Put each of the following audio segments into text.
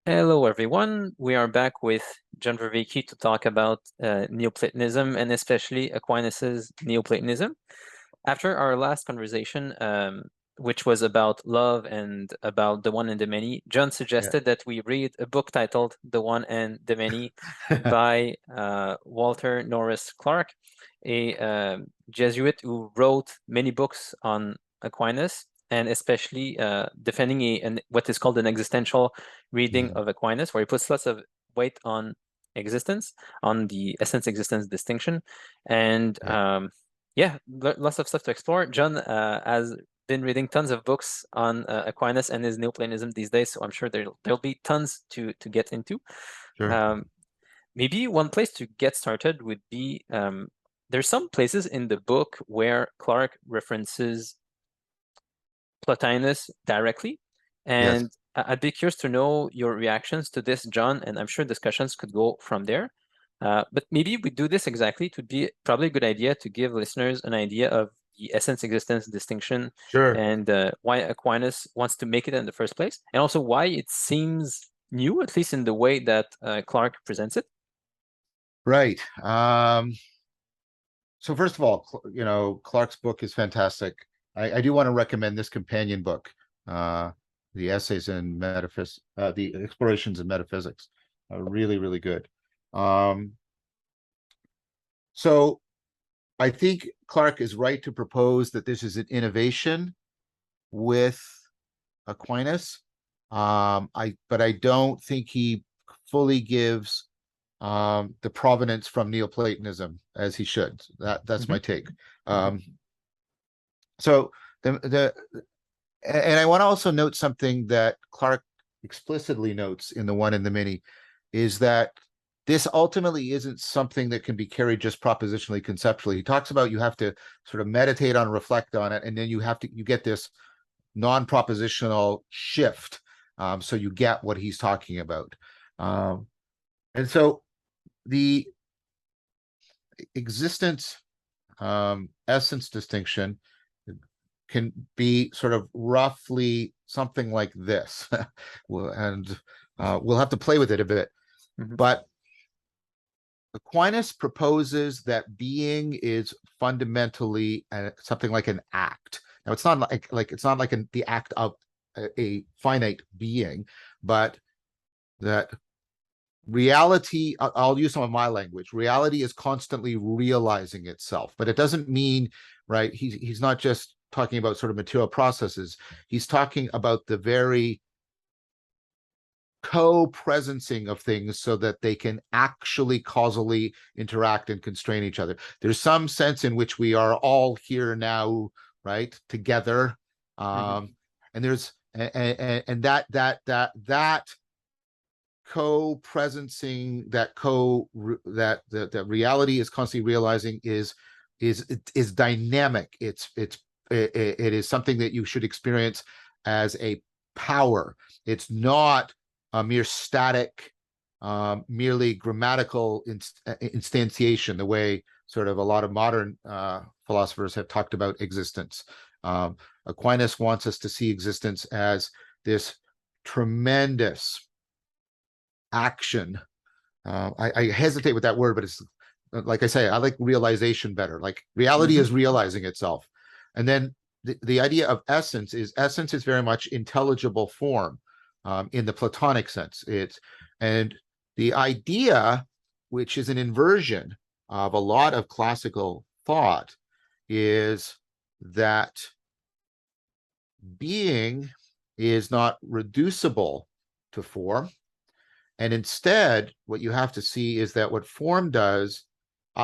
Hello, everyone. We are back with John Vervaeke to talk about Neoplatonism and especially Aquinas' Neoplatonism. After our last conversation, which was about love and about the one and the many, John Yeah. suggested that we read a book titled The One and the Many by Walter Norris Clarke, a Jesuit who wrote many books on Aquinas and especially defending what is called an existential reading Mhm. of Aquinas, where he puts lots of weight on existence, on the essence-existence distinction, and Yeah. yeah, lots of stuff to explore. John has been reading tons of books on Aquinas and his Neoplatonism these days, so I'm sure there'll be tons to get into. Sure. Um, Maybe one place to get started would be there's some places in the book where Clarke references Plotinus directly, Yes. and I'd be curious to know your reactions to this, John, and I'm sure discussions could go from there. But maybe we do this exactly. It would be probably a good idea to give listeners an idea of the essence existence distinction Sure. and why Aquinas wants to make it in the first place, and also why it seems new, at least in the way that Clarke presents it. Right. So first of all, Clark's book is fantastic. I do want to recommend this companion book, uh, the Essays in Metaphysics, the Explorations in Metaphysics. Really, really good. Um, so I think Clark is right to propose that this is an innovation with Aquinas. But I don't think he fully gives the provenance from Neoplatonism as he should. That's Hmm. my take. Hmm. Um, so the and I want to also note something that Clark explicitly notes in the one and the many is that this ultimately isn't something that can be carried just propositionally conceptually. He talks about you have to sort of meditate on, reflect on it, and then you get this non-propositional shift. So you get what he's talking about. And so the existence essence distinction can be sort of roughly something like this. And we'll have to play with it a bit. Hmm. But Aquinas proposes that being is fundamentally something like an act. Now, it's not like it's not like the act of a finite being, but that reality, I'll use some of my language, reality is constantly realizing itself, but it doesn't mean, right, he's not just talking about sort of material processes. He's talking about the very co-presencing of things so that they can actually causally interact and constrain each other. There's some sense in which we are all here now, right, together. Hmm. And there's and that co-presencing, that reality is constantly realizing is dynamic. It is something that you should experience as a power. It's not a mere static, merely grammatical instantiation, the way sort of a lot of modern philosophers have talked about existence. Aquinas wants us to see existence as this tremendous action. I hesitate with that word, but it's like I say, I like realization better. Like reality Hmm. is realizing itself. And then the idea of essence is very much intelligible form in the Platonic sense. And the idea, which is an inversion of a lot of classical thought, is that being is not reducible to form, and instead, what you have to see is that what form does,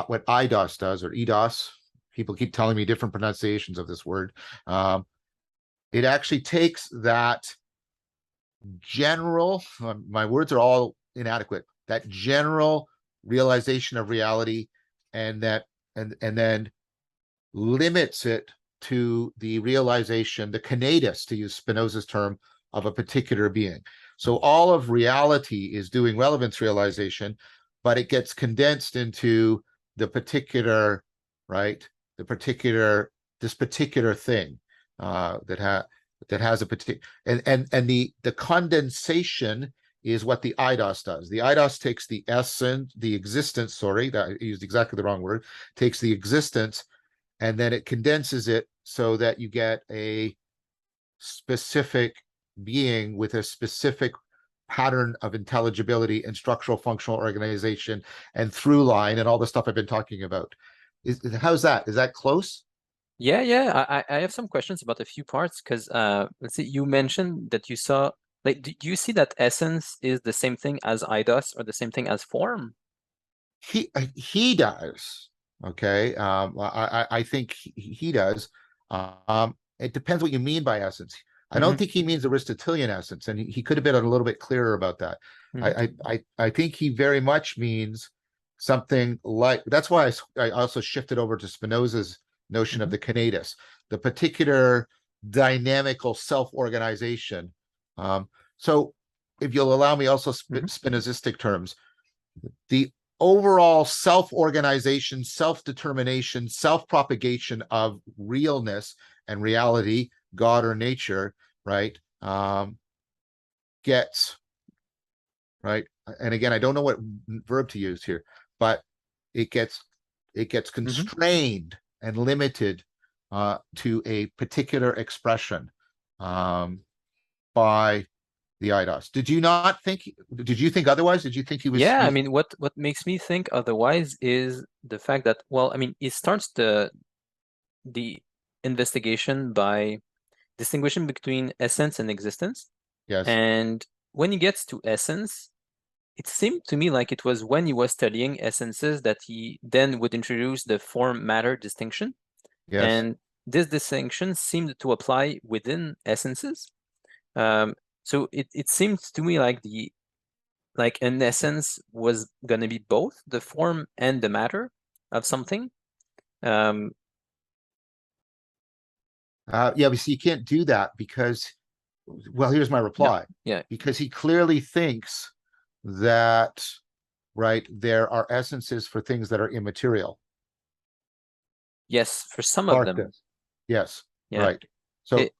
what IDOS does, or EDOS, people keep telling me different pronunciations of this word. Um, it actually takes that general, my words are all inadequate, that general realization of reality, and then limits it to the realization, the kinetis, to use Spinoza's term, of a particular being. So all of reality is doing relevance realization, but it gets condensed into the particular, right? This particular thing that has a particular, and the condensation is what the eidos does. The eidos takes the essence, the existence, sorry, that I used exactly the wrong word, takes the existence, and then it condenses it so that you get a specific being with a specific pattern of intelligibility and structural functional organization and through line and all the stuff I've been talking about. How's that? Is that close? Yeah. I have some questions about a few parts because let's see, you mentioned that you saw, like, do you see that essence is the same thing as eidos or the same thing as form? He does. Okay. I think he does. It depends what you mean by essence. I don't think he means Aristotelian essence, and he could have been a little bit clearer about that. I think he very much means something like, that's why I also shifted over to Spinoza's notion of the kinetis, the particular dynamical self-organization. So if you'll allow me also Spinozistic terms, the overall self-organization, self-determination, self-propagation of realness and reality, God or nature, right, gets, right, and again, I don't know what verb to use here, but it gets constrained and limited to a particular expression by the eidos. Did you think otherwise? Did you think he was? Yeah, I mean, what makes me think otherwise is the fact that, well, I mean, it starts the investigation by distinguishing between essence and existence. Yes. And when he gets to essence, it seemed to me like it was when he was studying essences that he then would introduce the form-matter distinction. Yes. And this distinction seemed to apply within essences. So it seems to me like an essence was going to be both the form and the matter of something. Yeah, but see, you can't do that because, well, here's my No, reply. yeah, Because he clearly thinks that, right, there are essences for things that are immaterial. yes, for some of Clarke them, does. Yes, yeah. right. So It,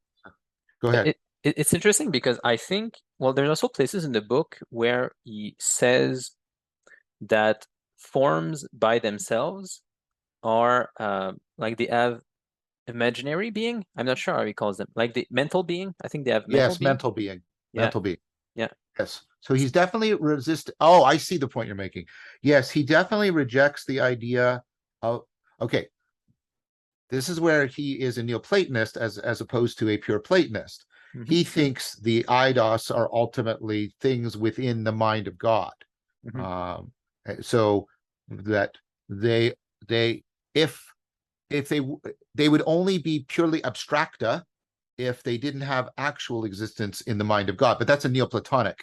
go ahead. it's interesting because I think, well, there's also places in the book where he says that forms by themselves are like they have imaginary being. I'm not sure how he calls them, like the mental being. I think they have mental Yes, being. mental being. Yeah, Mental being. yeah. Yes. So he's definitely resist. Oh, I see the point you're making. Yes, he definitely rejects the idea of, okay, this is where he is a Neoplatonist as opposed to a pure Platonist. Mm-hmm. He thinks the eidos are ultimately things within the mind of God. Mm-hmm. So that they they if they would only be purely abstracta if they didn't have actual existence in the mind of God. But that's a Neoplatonic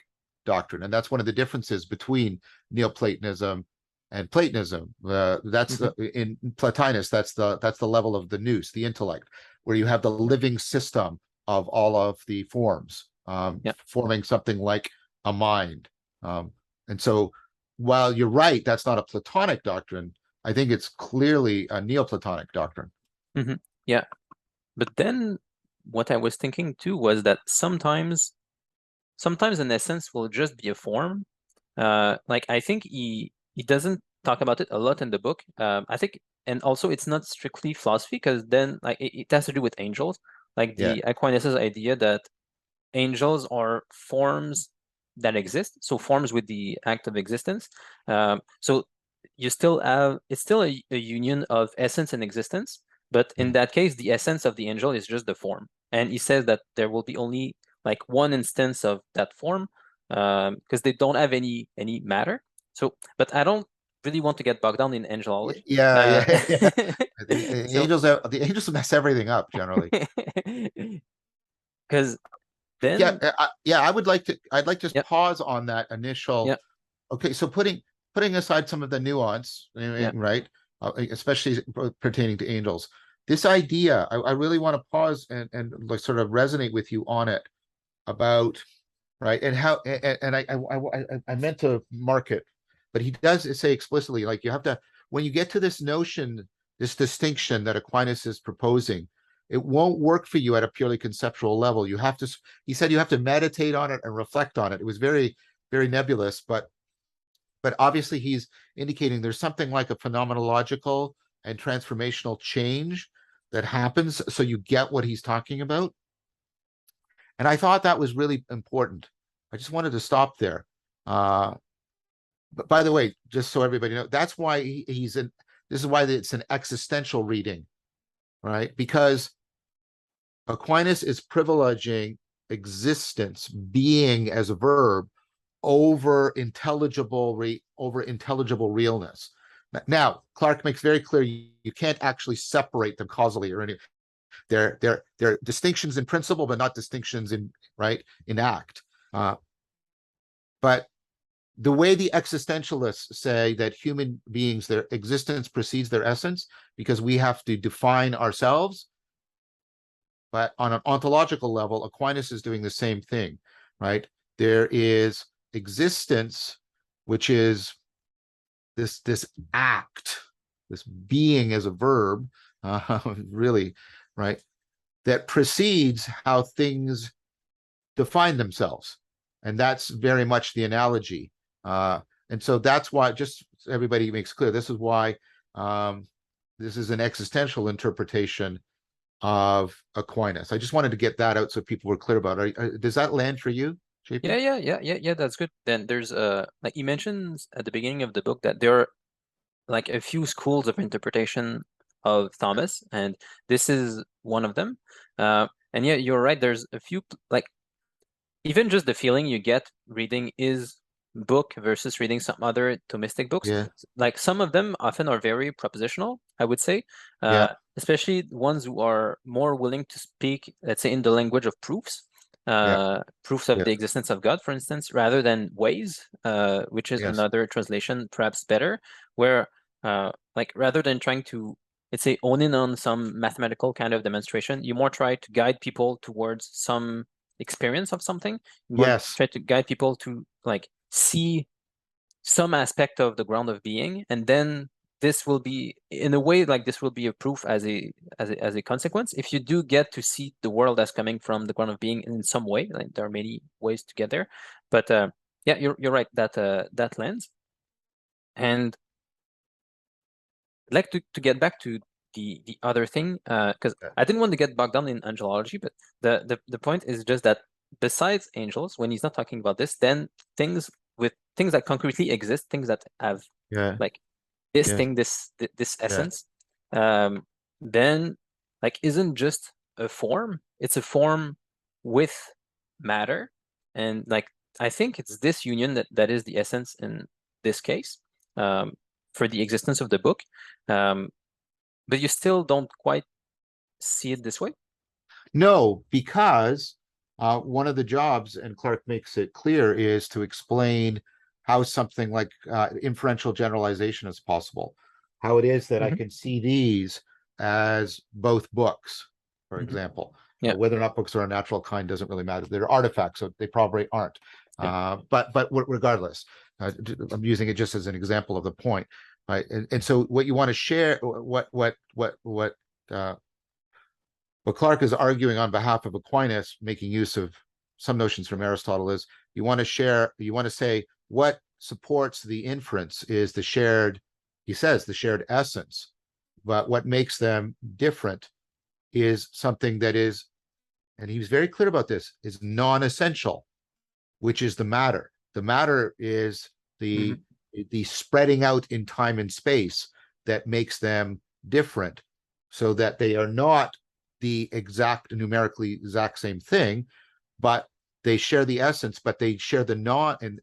doctrine, and that's one of the differences between Neoplatonism and Platonism. That's in Plotinus. That's the level of the nous, the intellect, where you have the living system of all of the forms, Yeah. forming something like a mind. And so, while you're right, that's not a Platonic doctrine. I think it's clearly a Neoplatonic doctrine. Yeah. But then what I was thinking too was that sometimes an essence will just be a form. Like I think he doesn't talk about it a lot in the book. I think, and also it's not strictly philosophy because then like it has to do with angels, like Yeah. the Aquinas' idea that angels are forms that exist, so forms with the act of existence. So you still have, it's still a union of essence and existence, but in that case, the essence of the angel is just the form. And he says that there will be only like one instance of that form because they don't have any matter. So, but I don't really want to get bogged down in angelology. Yeah, yeah, yeah. So, The angels mess everything up generally. because Yeah, then, yeah. I'd like to yeah, pause on that initial. yeah, Okay, so putting aside some of the nuance, yeah, right, especially pertaining to angels, this idea, I really want to pause and like sort of resonate with you on it about, right, and how and I meant to mark it, but he does say explicitly, like, you have to, when you get to this notion, this distinction that Aquinas is proposing, it won't work for you at a purely conceptual level. You have to, he said, you have to meditate on it and reflect on it. It was very very nebulous, but obviously he's indicating there's something like a phenomenological and transformational change that happens, so you get what he's talking about. And I thought that was really important. I just wanted to stop there. But by the way, just so everybody knows, that's why this is why it's an existential reading, right? Because Aquinas is privileging existence, being as a verb, over intelligible realness. Now, Clarke makes very clear you can't actually separate them causally or anything. They're distinctions in principle, but not distinctions in act. But the way the existentialists say that human beings, their existence precedes their essence, because we have to define ourselves. But on an ontological level, Aquinas is doing the same thing, right? There is existence, which is this act, this being as a verb, really, right? That precedes how things define themselves. And that's very much the analogy. And so that's why, just so everybody makes clear, this is why this is an existential interpretation of Aquinas. I just wanted to get that out so people were clear about it. Does that land for you, JP? Yeah, that's good. Then there's like he mentions at the beginning of the book that there are like a few schools of interpretation of Thomas, and this is one of them. And yeah, you're right, there's a few, like even just the feeling you get reading his book versus reading some other Thomistic books, Yeah, like some of them often are very propositional, I would say, yeah, especially ones who are more willing to speak, let's say, in the language of proofs, yeah, proofs of yeah, the existence of God, for instance, rather than ways, which is yes, another translation perhaps better, where like rather than trying to, let's say, own in on some mathematical kind of demonstration, you more try to guide people towards some experience of something. You more yes, try to guide people to like see some aspect of the ground of being, and then this will be, in a way, like this will be a proof as a consequence. If you do get to see the world as coming from the ground of being in some way, like there are many ways to get there, but yeah, you're right, that that lens. And I'd like to get back to the other thing, because I didn't want to get bogged down in angelology, but the point is just that besides angels, when he's not talking about this, then things that concretely exist, things that have yeah, like this yes, thing, this yeah. essence, um, then like isn't just a form, it's a form with matter. And like I think it's this union that is the essence in this case, um, for the existence of the book. Um, but you still don't quite see it this way. No, because one of the jobs, and Clarke makes it clear, is to explain how something like inferential generalization is possible. How it is that I Hmm. can see these as both books, for Hmm. example. Yeah, Whether or not books are a natural kind doesn't really matter. They're artifacts, so they probably aren't. yeah. But regardless, I'm using it just as an example of the point, right? And so what you want to share, uh, what Clarke is arguing on behalf of Aquinas, making use of some notions from Aristotle, is you want to say what supports the inference is the shared, he says, the shared essence. But what makes them different is something that is, and he was very clear about this, is non-essential, which is the matter. The matter is Hmm. the spreading out in time and space that makes them different, so that they are not the numerically exact same thing, but they share the essence, but they share the non, and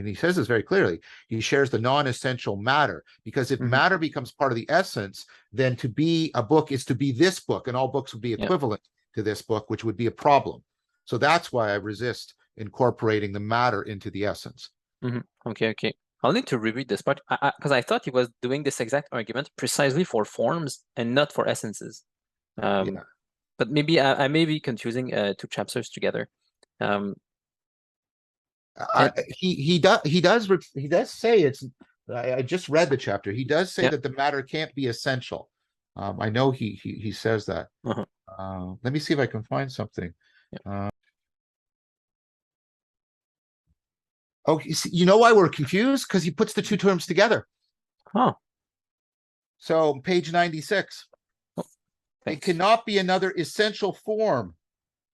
he says this very clearly. He shares the non-essential matter, because if Hmm. matter becomes part of the essence, then to be a book is to be this book, and all books would be Yeah. equivalent to this book, which would be a problem. So that's why I resist incorporating the matter into the essence. Hmm. Okay. I'll need to reread this part, because I thought he was doing this exact argument precisely for forms and not for essences. Um, Yeah. but maybe I may be confusing two chapters together. Um, and He does say it's. I just read the chapter. He does say yeah. that the matter can't be essential. I know he says that. Uh-huh. Let me see if I can find something. Yeah. Uh, Oh, you know why we're confused? Because he puts the two terms together. Oh, So page 96. It thanks. cannot be another essential form,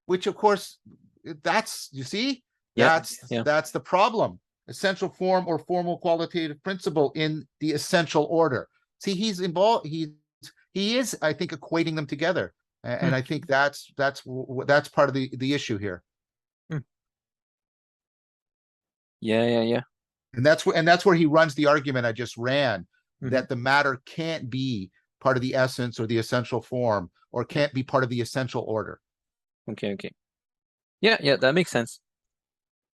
which of course, you see, Yeah, yeah. that's the problem. Essential form or formal qualitative principle in the essential order. See, he's involved. He is, I think, equating them together, and I think that's part of the issue here. Yeah, yeah, yeah. And that's where he runs the argument I just ran, Mm-hmm. that the matter can't be part of the essence or the essential form, or can't be part of the essential order. Okay, okay. Yeah, yeah, that makes sense.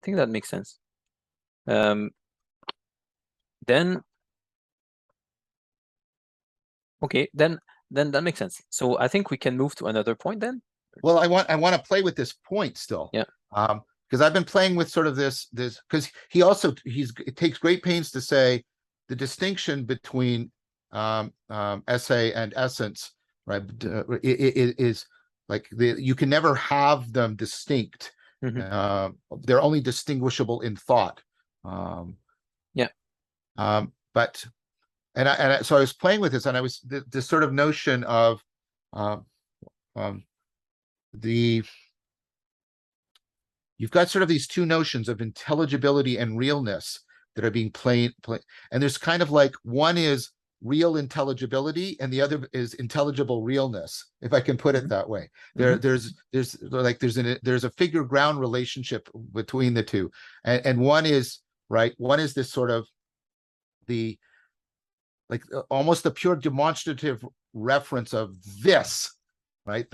I think that makes sense. Um, then okay, then that makes sense. So I think we can move to another point then. Well, I want to play with this point still. Yeah. Because I've been playing with sort of this because it takes great pains to say the distinction between essay and essence, right? It is like you can never have them distinct. They're only distinguishable in thought. Yeah. But so I was playing with this, and I was this sort of notion of the you've got sort of these two notions of intelligibility and realness that are being played, and there's kind of like one is real intelligibility and the other is intelligible realness, if I can put it that way. There's a figure ground relationship between the two, and one is this sort of the like almost the pure demonstrative reference of this, right?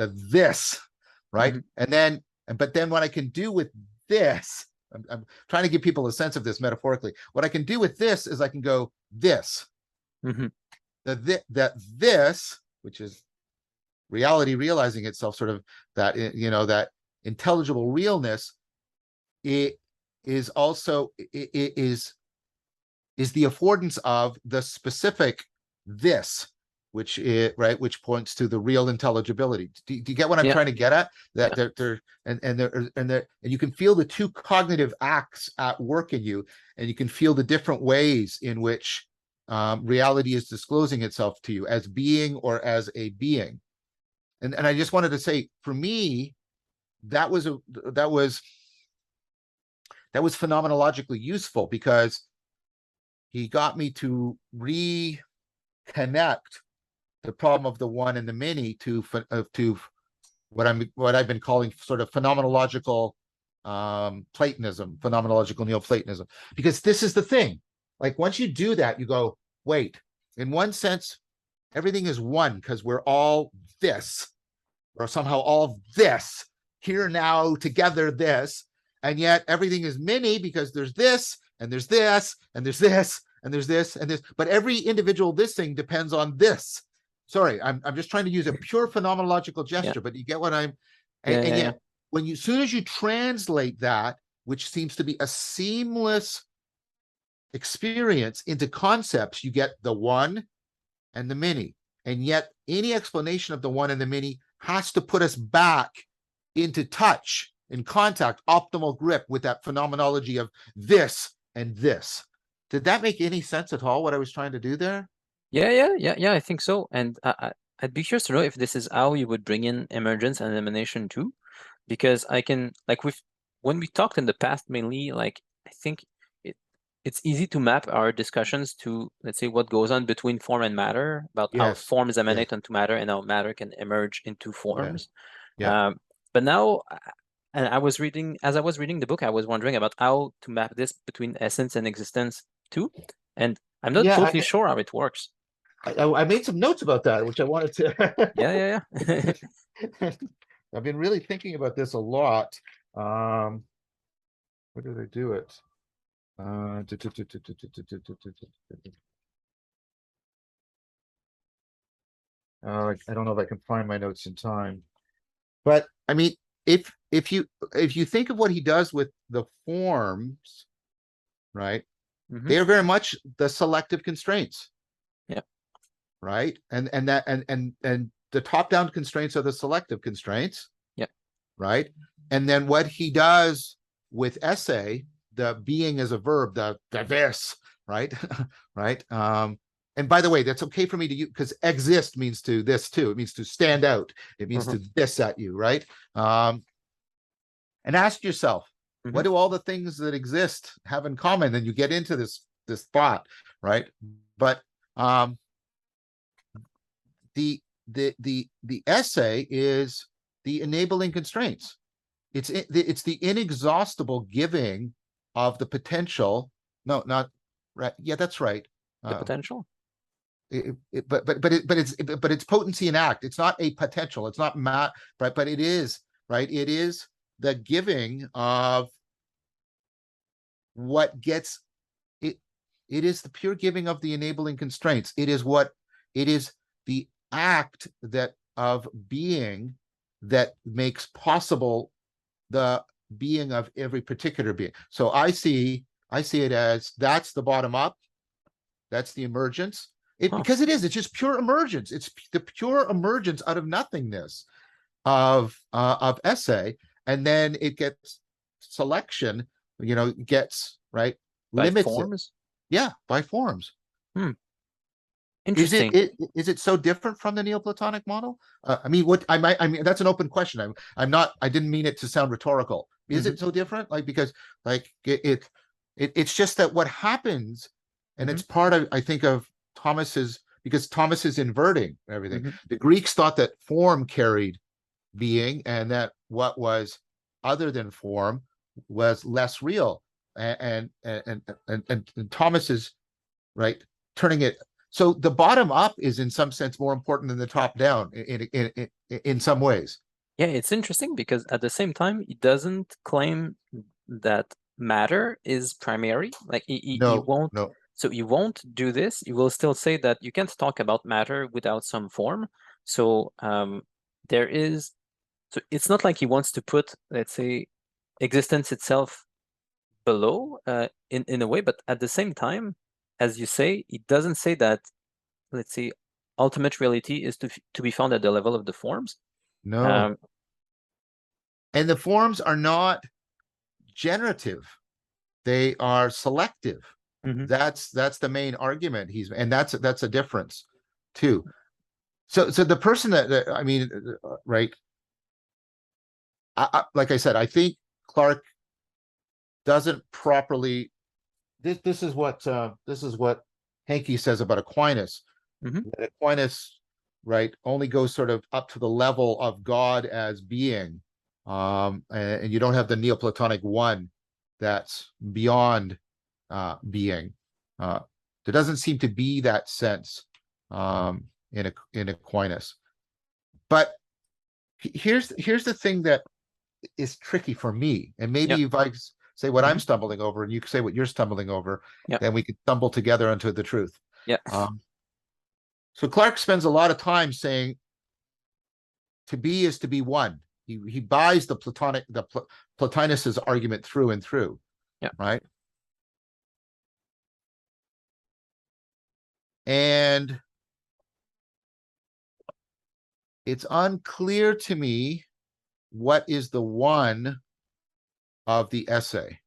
Right? But then what I can do with this, I'm trying to give people a sense of this metaphorically. What I can do with this is I can go this, this, which is reality realizing itself, sort of that, that intelligible realness. It is also is the affordance of the specific this, which points to the real intelligibility. Do you get what I'm trying to get at? That and you can feel the two cognitive acts at work in you, and you can feel the different ways in which reality is disclosing itself to you as being or as a being. And I just wanted to say, for me, that was phenomenologically useful, because he got me to reconnect the problem of the one and the many to what I've been calling sort of phenomenological Platonism, phenomenological Neoplatonism. Because this is the thing. Like, once you do that, you go, wait, in one sense, everything is one, because we're all this, or somehow all this, here now, together this, and yet everything is many, because there's this, and there's this, and there's this, and there's this, and this, but every individual this thing depends on this. Sorry, I'm just trying to use a pure phenomenological gesture, but you get what I'm, and yet when as soon as you translate that, which seems to be a seamless experience, into concepts, you get the one and the many. And yet any explanation of the one and the many has to put us back into touch, in contact, optimal grip with that phenomenology of this and this. Did that make any sense at all, what I was trying to do there? Yeah, I think so. And I'd be curious to know if this is how you would bring in emergence and emanation too, because I can, like, when we talked in the past, mainly, like, I think it's easy to map our discussions to, let's say, what goes on between form and matter, about how forms emanate onto matter and how matter can emerge into forms. But now, and as I was reading the book, I was wondering about how to map this between essence and existence too. And I'm not totally sure how it works. I made some notes about that, which I wanted to. Yeah. I've been really thinking about this a lot. Where did I do it? I don't know if I can find my notes in time, but I mean, if you think of what he does with the forms, right? They are very much the selective constraints. Right. And the top-down constraints are the selective constraints. Right. And then what he does with essay the being as a verb, the this, right? Right. And by the way, that's okay for me to use, because exist means to this too. It means to stand out. It means to this at you, right? And ask yourself, what do all the things that exist have in common? Then you get into this thought, right? But the essay is the enabling constraints. It's the inexhaustible giving of the potential. No, not right. Yeah, that's right. The potential. But it's potency in act. It's not a potential. It's not right, but it is right. It is the giving of what gets it. It is the pure giving of the enabling constraints. It is the act that of being that makes possible the being of every particular being. So I see it as that's the bottom up. That's the emergence. Because it's just pure emergence. It's the pure emergence out of nothingness of essay, and then it gets selection. Gets right by limits forms. Yeah, by forms. Interesting. Is it so different from the Neoplatonic model? I mean, that's an open question. I didn't mean it to sound rhetorical. Is it so different? Because it's just that what happens, and it's part of, I think, of Thomas's, because Thomas is inverting everything. The Greeks thought that form carried being, and that what was other than form was less real. And Thomas is right turning it. So the bottom up is in some sense more important than the top down in some ways. Yeah, it's interesting because at the same time, he doesn't claim that matter is primary. Like he won't. No. So he won't do this. He will still say that you can't talk about matter without some form. So there is. So it's not like he wants to put, let's say, existence itself below in a way, but at the same time, as you say, it doesn't say that, let's say, ultimate reality is to be found at the level of the forms. No. And the forms are not generative. They are selective. That's the main argument and that's a difference too. So the person that I mean, right? Like I said, I think Clarke doesn't properly. This is what Henke says about Aquinas. That Aquinas, right, only goes sort of up to the level of God as being, and you don't have the Neoplatonic one that's beyond being. There doesn't seem to be that sense in Aquinas. But here's the thing that is tricky for me, and maybe if I say what I'm stumbling over and you can say what you're stumbling over, then we could stumble together into the truth. So Clarke spends a lot of time saying to be is to be one. He buys the Plotinus's argument through and through, right? And it's unclear to me what is the one of the essay.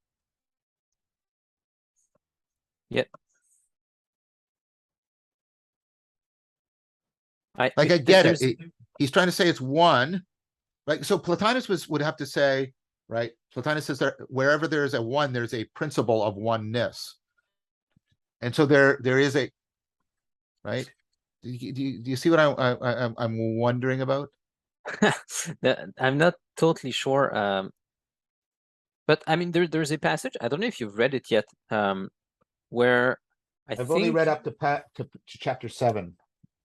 I get it. He's trying to say it's one. Like, so Plotinus would have to say, right? Plotinus says that wherever there is a one, there's a principle of oneness. And so there is a, right? Do you see what I'm wondering about? I'm not totally sure. But I mean, there's a passage, I don't know if you've read it yet, where I've only read up to chapter 7.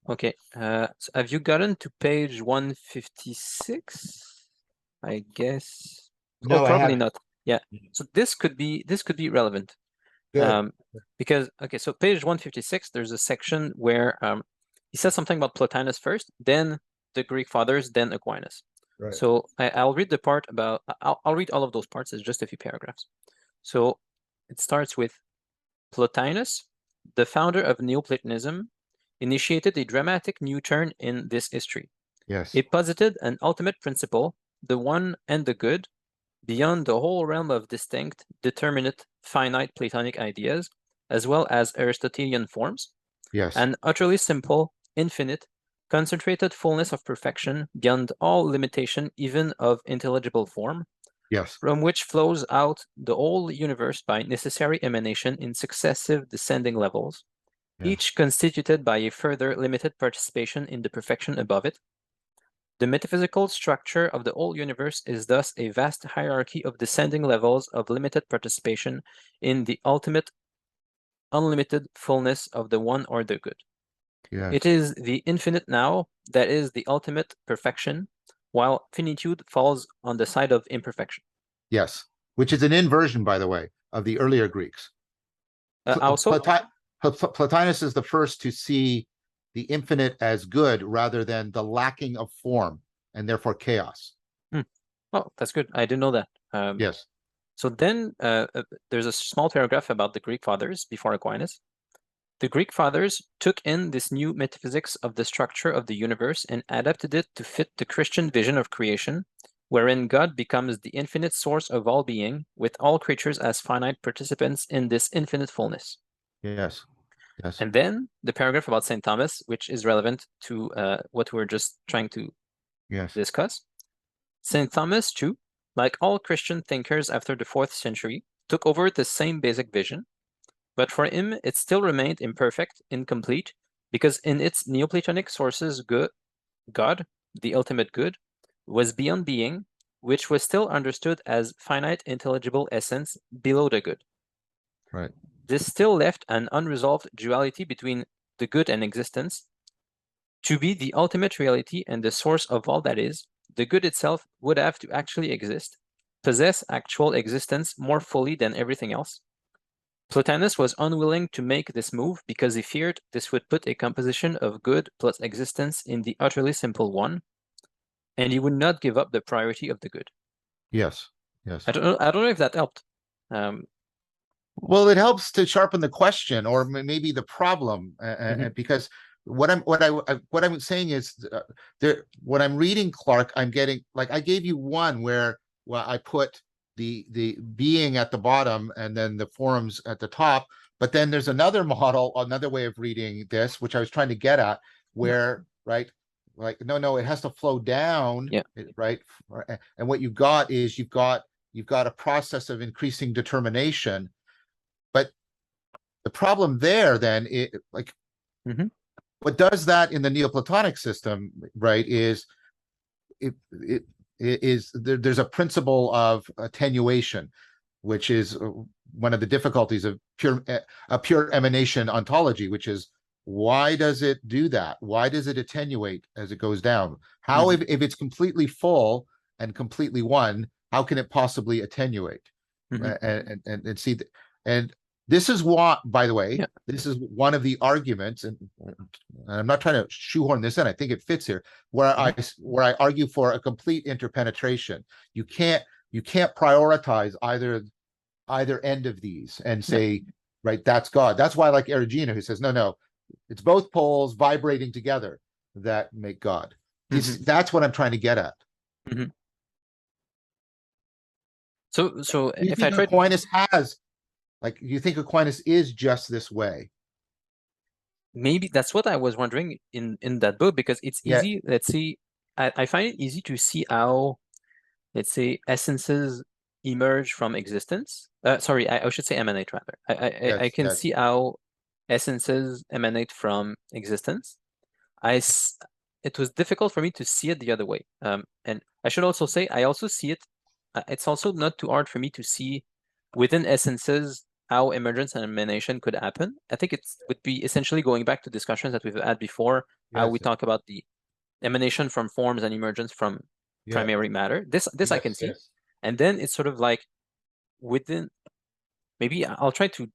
Okay. So have you gotten to page 156? I guess. No, probably not. Yeah. So this could be relevant. Because so page 156, there's a section where he says something about Plotinus first, then the Greek fathers, then Aquinas. Right. So I'll read the part about. I'll read all of those parts. It's just a few paragraphs. So it starts with Plotinus, the founder of Neoplatonism, initiated a dramatic new turn in this history. Yes. It posited an ultimate principle, the one and the good, beyond the whole realm of distinct, determinate, finite Platonic ideas, as well as Aristotelian forms, Yes. an utterly simple, infinite, concentrated fullness of perfection beyond all limitation even of intelligible form, Yes. from which flows out the whole universe by necessary emanation in successive descending levels, Yes. each constituted by a further limited participation in the perfection above it. The metaphysical structure of the whole universe is thus a vast hierarchy of descending levels of limited participation in the ultimate unlimited fullness of the one or the good. Yes. It is the infinite now that is the ultimate perfection, while finitude falls on the side of imperfection. Yes. Which is an inversion, by the way, of the earlier Greeks. Also, Plotinus is the first to see the infinite as good rather than the lacking of form and therefore chaos. oh, that's good. I didn't know that. Yes. So then there's a small paragraph about the Greek fathers before Aquinas. The Greek fathers took in this new metaphysics of the structure of the universe and adapted it to fit the Christian vision of creation, wherein God becomes the infinite source of all being, with all creatures as finite participants in this infinite fullness. Yes. Yes. And then the paragraph about St. Thomas, which is relevant to what we're just trying to discuss. St. Thomas, too, like all Christian thinkers after the 4th century, took over the same basic vision, but for him it still remained imperfect, incomplete, because in its Neoplatonic sources, God, the ultimate good, was beyond being, which was still understood as finite intelligible essence below the good. Right. This still left an unresolved duality between the good and existence. To be the ultimate reality and the source of all that is, the good itself would have to actually exist, possess actual existence more fully than everything else. Plotinus was unwilling to make this move because he feared this would put a composition of good plus existence in the utterly simple one, and he would not give up the priority of the good. Yes. Yes. I don't know if that helped. Well, it helps to sharpen the question or maybe the problem, because what I'm saying is there. When I'm reading Clarke, I'm getting like I gave you one where I put the being at the bottom and then the forms at the top, but then there's another model, another way of reading this, which I was trying to get at, where right, like no, it has to flow down, right, and what you've got is you've got a process of increasing determination. But the problem there then, what does that in the Neoplatonic system, right, is there's a principle of attenuation, which is one of the difficulties of pure emanation ontology, which is why does it do that? Why does it attenuate as it goes down? How, if it's completely full and completely one, how can it possibly attenuate? And see, and this is what, by the way, this is one of the arguments, and I'm not trying to shoehorn this in. I think it fits here, where I argue for a complete interpenetration. You can't prioritize either end of these and say, right, that's God. That's why I like Erigena, who says, no, it's both poles vibrating together that make God. That's what I'm trying to get at. So if I try, Aquinas has, like, you think Aquinas is just this way? Maybe that's what I was wondering in that book, because it's easy. Let's see, I find it easy to see how, let's say, essences emerge from existence. Sorry, I should say emanate rather. I can see how essences emanate from existence. It was difficult for me to see it the other way. And I should also say, I also see it. It's also not too hard for me to see within essences how emergence and emanation could happen. I think it would be essentially going back to discussions that we've had before, how we talk about the emanation from forms and emergence from primary matter. This I can see. And then it's sort of like within, maybe I'll try to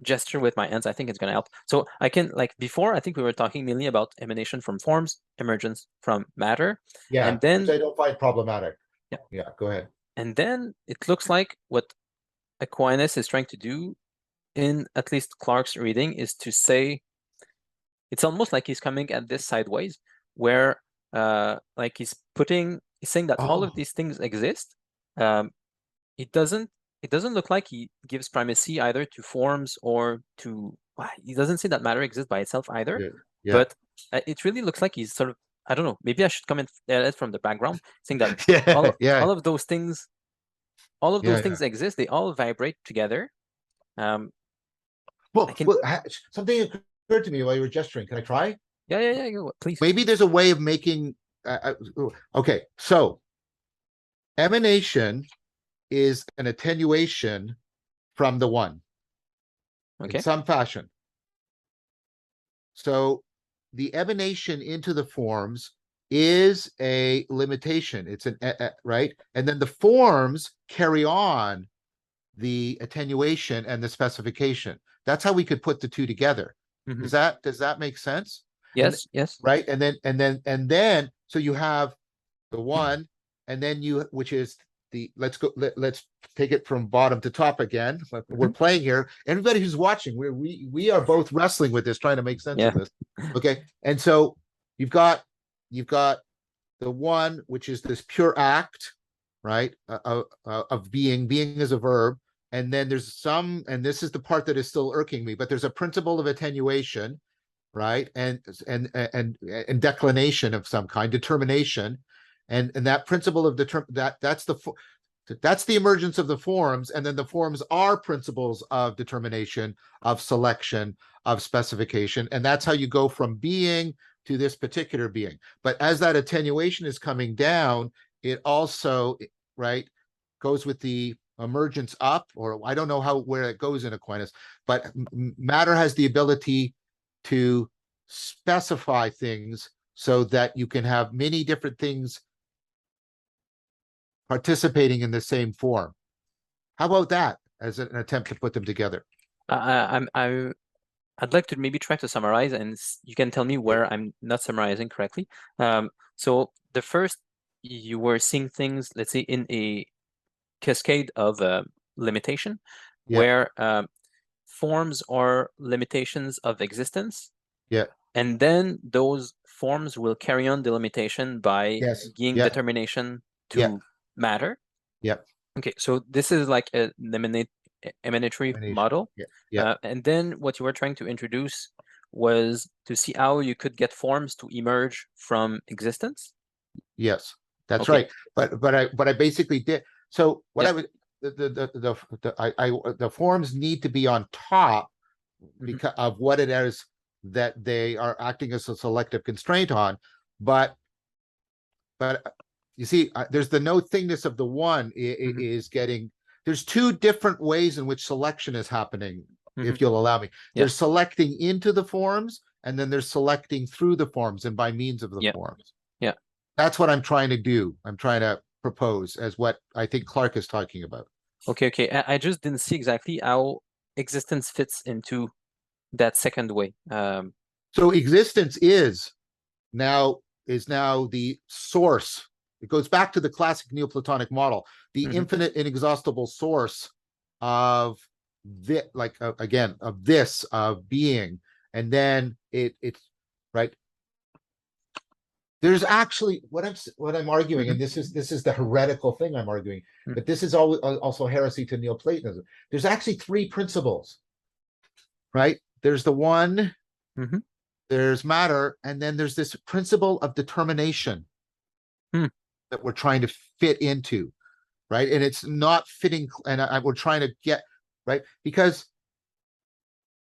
gesture with my hands. I think it's going to help. So I can, like before, I think we were talking mainly about emanation from forms, emergence from matter. And then which I don't find problematic. Yeah, go ahead. And then it looks like what Aquinas is trying to do, in at least Clarke's reading, is to say, it's almost like he's coming at this sideways, where like he's saying that all of these things exist, it doesn't look like he gives primacy either to forms or to, he doesn't say that matter exists by itself either. Yeah. But it really looks like he's sort of, I don't know, maybe I should come in at it from the background, saying that all of those things, exist. They all vibrate together. Well, something occurred to me while you were gesturing. Can I try? Yeah, please. Maybe there's a way of making. Okay, so emanation is an attenuation from the one, in some fashion. So the emanation into the forms is a limitation. It's an right, and then the forms carry on the attenuation and the specification. That's how we could put the two together. Does that make sense? Yes, yes. Right, and then so you have the one, and then which is the, let's take it from bottom to top again. We're playing here. Everybody who's watching, we are both wrestling with this, trying to make sense of this. Okay, and so you've got the one, which is this pure act, right, of being. Being is a verb, and then there's some, and this is the part that is still irking me, but there's a principle of attenuation, right, and declination of some kind, determination, and that principle of that's the emergence of the forms, and then the forms are principles of determination, of selection, of specification, and that's how you go from being to this particular being. But as that attenuation is coming down, it also, right, goes with the emergence up, or I don't know where it goes in Aquinas, but matter has the ability to specify things so that you can have many different things participating in the same form. How about that as an attempt to put them together? I'd like to maybe try to summarize, and you can tell me where I'm not summarizing correctly. So the first, you were seeing things, let's say, in a cascade of limitation, where forms are limitations of existence. And then those forms will carry on the limitation by giving determination to matter. Okay, so this is like an emanatory model. And then what you were trying to introduce was to see how you could get forms to emerge from existence. Yes, that's right. But I basically did. So what I would, the forms need to be on top because of what it is that they are acting as a selective constraint on. But you see, there's the no thingness of the one is getting. There's two different ways in which selection is happening, if you'll allow me. There's selecting into the forms, and then there's selecting through the forms and by means of the forms. That's what I'm trying to do. I'm trying to propose as what I think Clarke is talking about. Okay. I just didn't see exactly how existence fits into that second way. So existence is now the source. It goes back to the classic Neoplatonic model, the infinite, inexhaustible source of this, of being, and then it's right. There's actually what I'm arguing, and this is the heretical thing I'm arguing, but this is also heresy to Neoplatonism. There's actually three principles, right? There's the one, there's matter, and then there's this principle of determination that we're trying to fit into, right? And it's not fitting, and we're trying to get right because.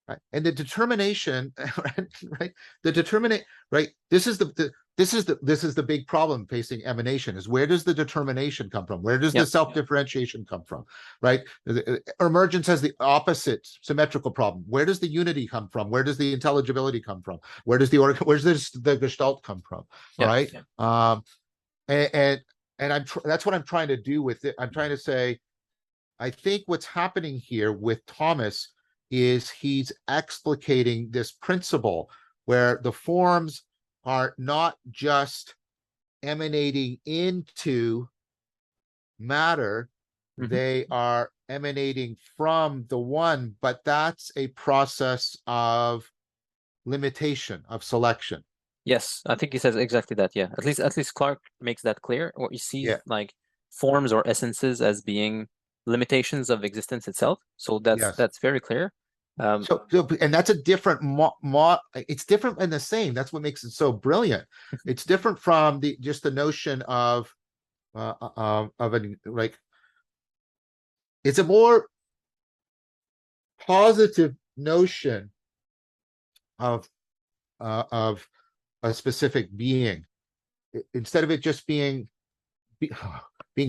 Right. And the determination, right? The determinate, right? This is the big problem facing emanation is where does the determination come from? Where does the self-differentiation come from? Right? Emergence has the opposite symmetrical problem. Where does the unity come from? Where does the intelligibility come from? Where's the gestalt come from? All right. And that's what I'm trying to do with it. I'm trying to say, I think what's happening here with Thomas is he's explicating this principle where the forms are not just emanating into matter, they are emanating from the one, but that's a process of limitation, of selection. Yes, I think he says exactly that. Yeah, at least Clarke makes that clear, or he sees like forms or essences as being limitations of existence itself. So that's very clear. And that's a different it's different and the same. That's what makes it so brilliant. It's different from just the notion of like, it's a more positive notion of a specific being, instead of it just being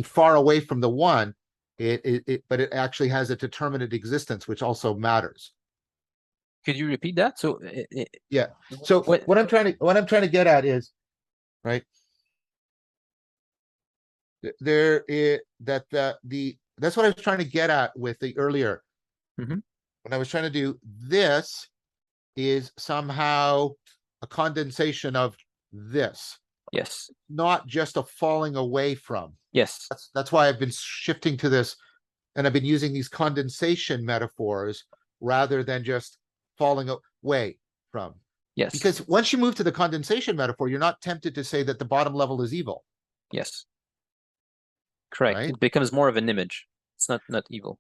far away from the one. But it actually has a determinate existence, which also matters. Could you repeat that? So yeah. So what I'm trying to get at is, right, that's what I was trying to get at with the earlier. When I was trying to do this is somehow a condensation of this. Yes. Not just a falling away from. Yes. That's why I've been shifting to this, and I've been using these condensation metaphors rather than just falling away from. Yes. Because once you move to the condensation metaphor, you're not tempted to say that the bottom level is evil. Yes. Correct. Right? It becomes more of an image. It's not evil.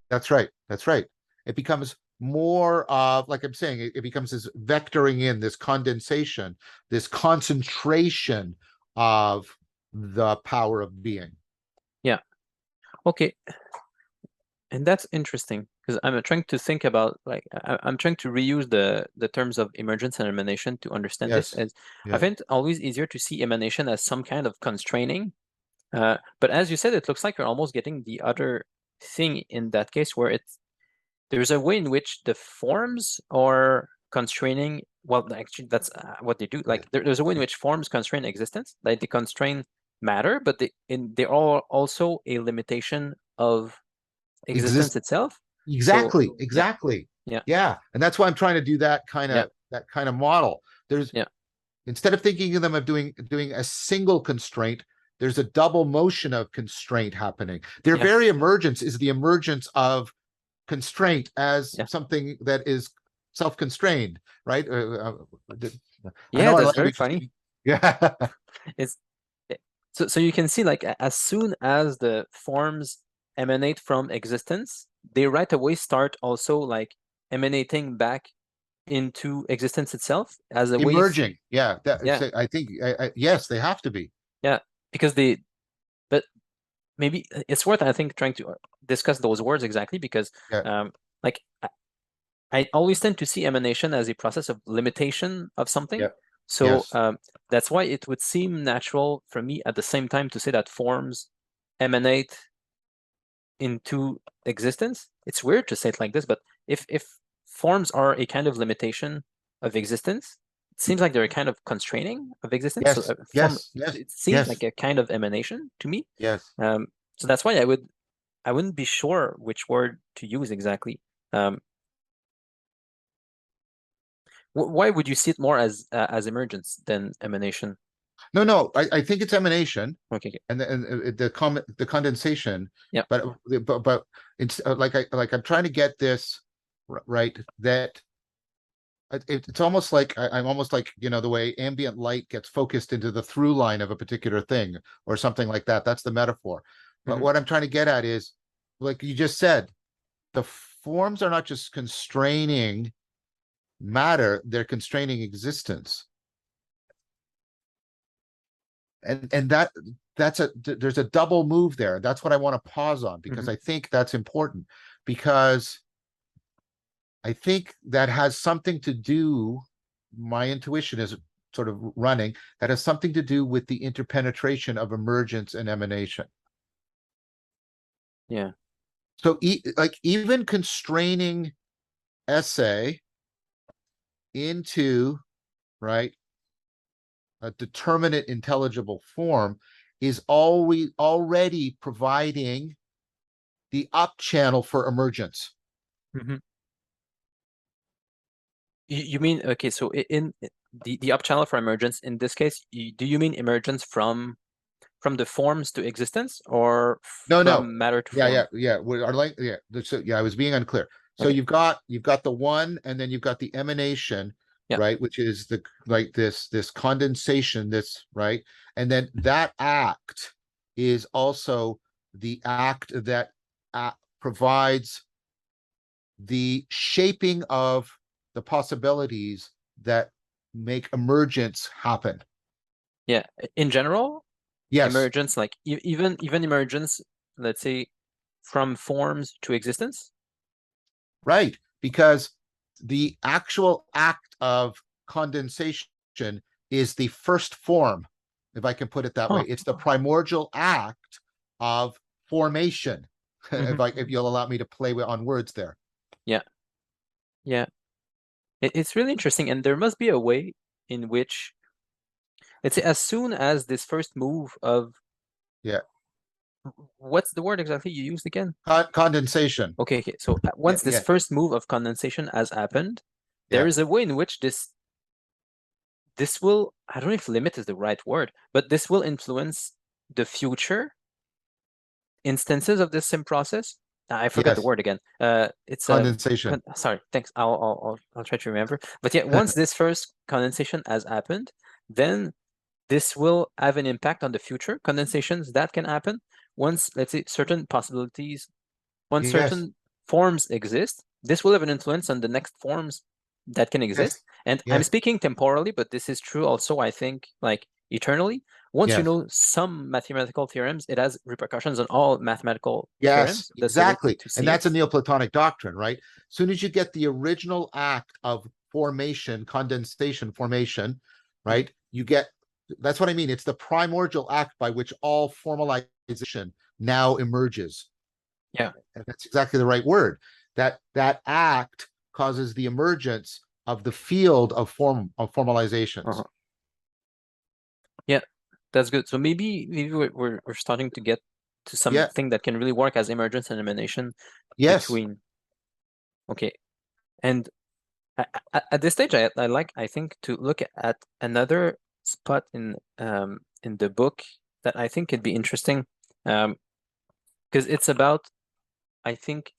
That's right. That's right. It becomes more of, like I'm saying, it becomes this vectoring in, this condensation, this concentration of the power of being. Yeah. Okay. And that's interesting, because I'm trying to think about, like, I'm trying to reuse the terms of emergence and emanation to understand this. As I find it always easier to see emanation as some kind of constraining. But as you said, it looks like you're almost getting the other thing in that case, where there's a way in which the forms are constraining. Well, actually, that's what they do. Like, there's a way in which forms constrain existence, like they constrain matter, but they are also a limitation of existence itself. Exactly. So, exactly. Yeah. And that's why I'm trying to do that kind of model. There's instead of thinking of them of doing a single constraint, there's a double motion of constraint happening. Their very emergence is the emergence of constraint as something that is self-constrained, right? That's very funny. Yeah. So you can see, like, as soon as the forms emanate from existence, they right away start also, like, emanating back into existence itself as a emerging. way. I think yes, they have to be. Yeah, because but maybe it's worth, I think, trying to discuss those words exactly, because like, I always tend to see emanation as a process of limitation of something. So that's why it would seem natural for me at the same time to say that forms emanate into existence. It's weird to say it like this, but if forms are a kind of limitation of existence, it seems like they're a kind of constraining of existence. So it seems like a kind of emanation to me. So that's why I wouldn't be sure which word to use exactly. Why would you see it more as emergence than emanation? No, I think it's emanation. Okay. And the condensation. But it's like I'm trying to get this right, that it's almost like I'm almost like, the way ambient light gets focused into the through line of a particular thing or something like that. That's the metaphor. But what I'm trying to get at is, like you just said, the forms are not just constraining matter, they're constraining existence. And there's a double move there. That's what I want to pause on, because I think that's important, because I think that has something to do, my intuition is sort of running, that has something to do with the interpenetration of emergence and emanation. Yeah. So like, even constraining essay into, right, a determinate intelligible form is already providing the up channel for emergence. You mean, okay, so in the up channel for emergence, in this case, do you mean emergence from the forms to existence, or from matter to form? So I was being unclear. So you've got the one, and then you've got the emanation, right, which is this condensation, right, and then that act is also the act that provides the shaping of the possibilities that make emergence happen. Yeah, in general, Yes, emergence, like even emergence, let's say, from forms to existence. right. Because the actual act of condensation is the first form, if I can put it that way. It's the primordial act of formation. If you'll allow me to play on words there. Yeah, yeah. It's really interesting, and there must be a way in which, let's say, as soon as this first move of, Yeah, what's the word exactly you used again? condensation. Okay, okay. So Yeah, once this yeah, first move of condensation has happened, there yeah. is a way in which this will, I don't know if limit is the right word, but this will influence the future instances of this same process. I forgot the Yes, word again. It's a condensation. sorry, thanks. I'll try to remember. But yeah, once this first condensation has happened, then this will have an impact on the future condensations that can happen once, let's say, certain possibilities, once Yes, certain forms exist. This will have an influence on the next forms that can yes, exist. And I'm yes, speaking temporally, but this is true also, I think, like eternally. Once you yes. know some mathematical theorems, it has repercussions on all mathematical Yes, theorems, this ability exactly. to And see it. that's a Neoplatonic doctrine, right? As soon as you get the original act of formation, condensation formation, right? You get, that's what I mean. It's the primordial act by which all formalization now emerges. Yeah. And that's exactly the right word. That act causes the emergence of the field of formalizations. Uh-huh. Yeah, that's good. So maybe we're starting to get to Yeah. something that can really work as emergence and emanation Yes. between. Okay. And at this stage, I think to look at another spot in the book that I think could be interesting, because it's about, I think,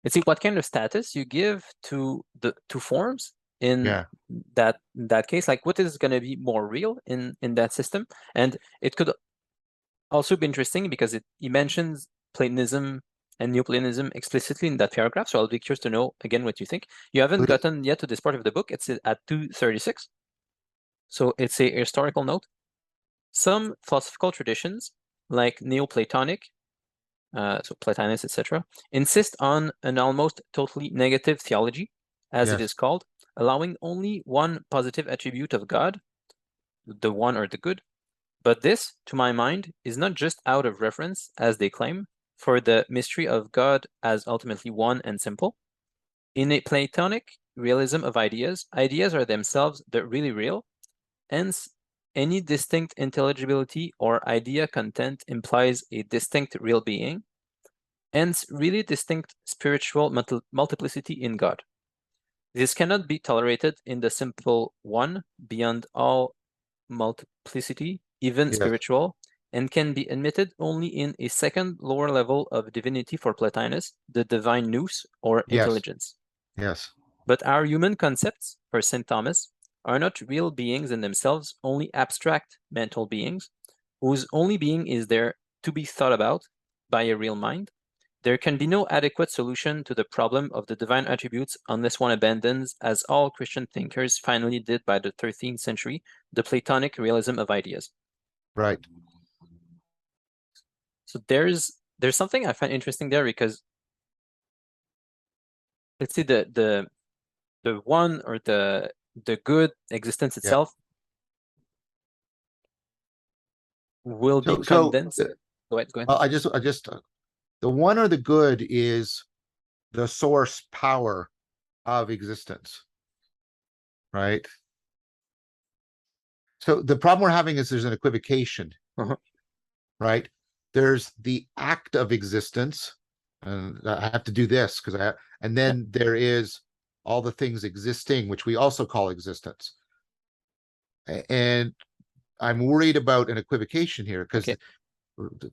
let's see what kind of status you give to the two forms in Yeah. that case. Like, what is going to be more real in that system? And it could also be interesting because he mentions Platonism and Neoplatonism explicitly in that paragraph. So I'll be curious to know again what you think. You haven't Please. gotten yet to this part of the book. It's at 236. So it's a historical note. Some philosophical traditions, like Neoplatonic, so Plotinus, etc., insist on an almost totally negative theology, as it Yes. is called, allowing only one positive attribute of God, the one or the good. But this, to my mind, is not just out of reference, as they claim, for the mystery of God as ultimately one and simple. In a Platonic realism of ideas, ideas are themselves the really real. Hence, any distinct intelligibility or idea content implies a distinct real being. Hence, really distinct spiritual multiplicity in God. This cannot be tolerated in the simple one beyond all multiplicity, even Yes. spiritual, and can be admitted only in a second lower level of divinity for Plotinus, the divine nous or Yes. intelligence. Yes. But our human concepts, for St. Thomas, are not real beings in themselves, only abstract mental beings, whose only being is there to be thought about by a real mind. There can be no adequate solution to the problem of the divine attributes unless one abandons, as all Christian thinkers finally did by the 13th century, the Platonic realism of ideas. Right. So there's something I find interesting there because, let's say, the one or the good existence Yeah. itself will be So condensed. Go ahead, go ahead. I just the one or the good is the source power of existence, right? So the problem we're having is there's an equivocation, Uh-huh. right? There's the act of existence, and I have to do this because and Yeah. then there is all the things existing, which we also call existence. And I'm worried about an equivocation here because Okay.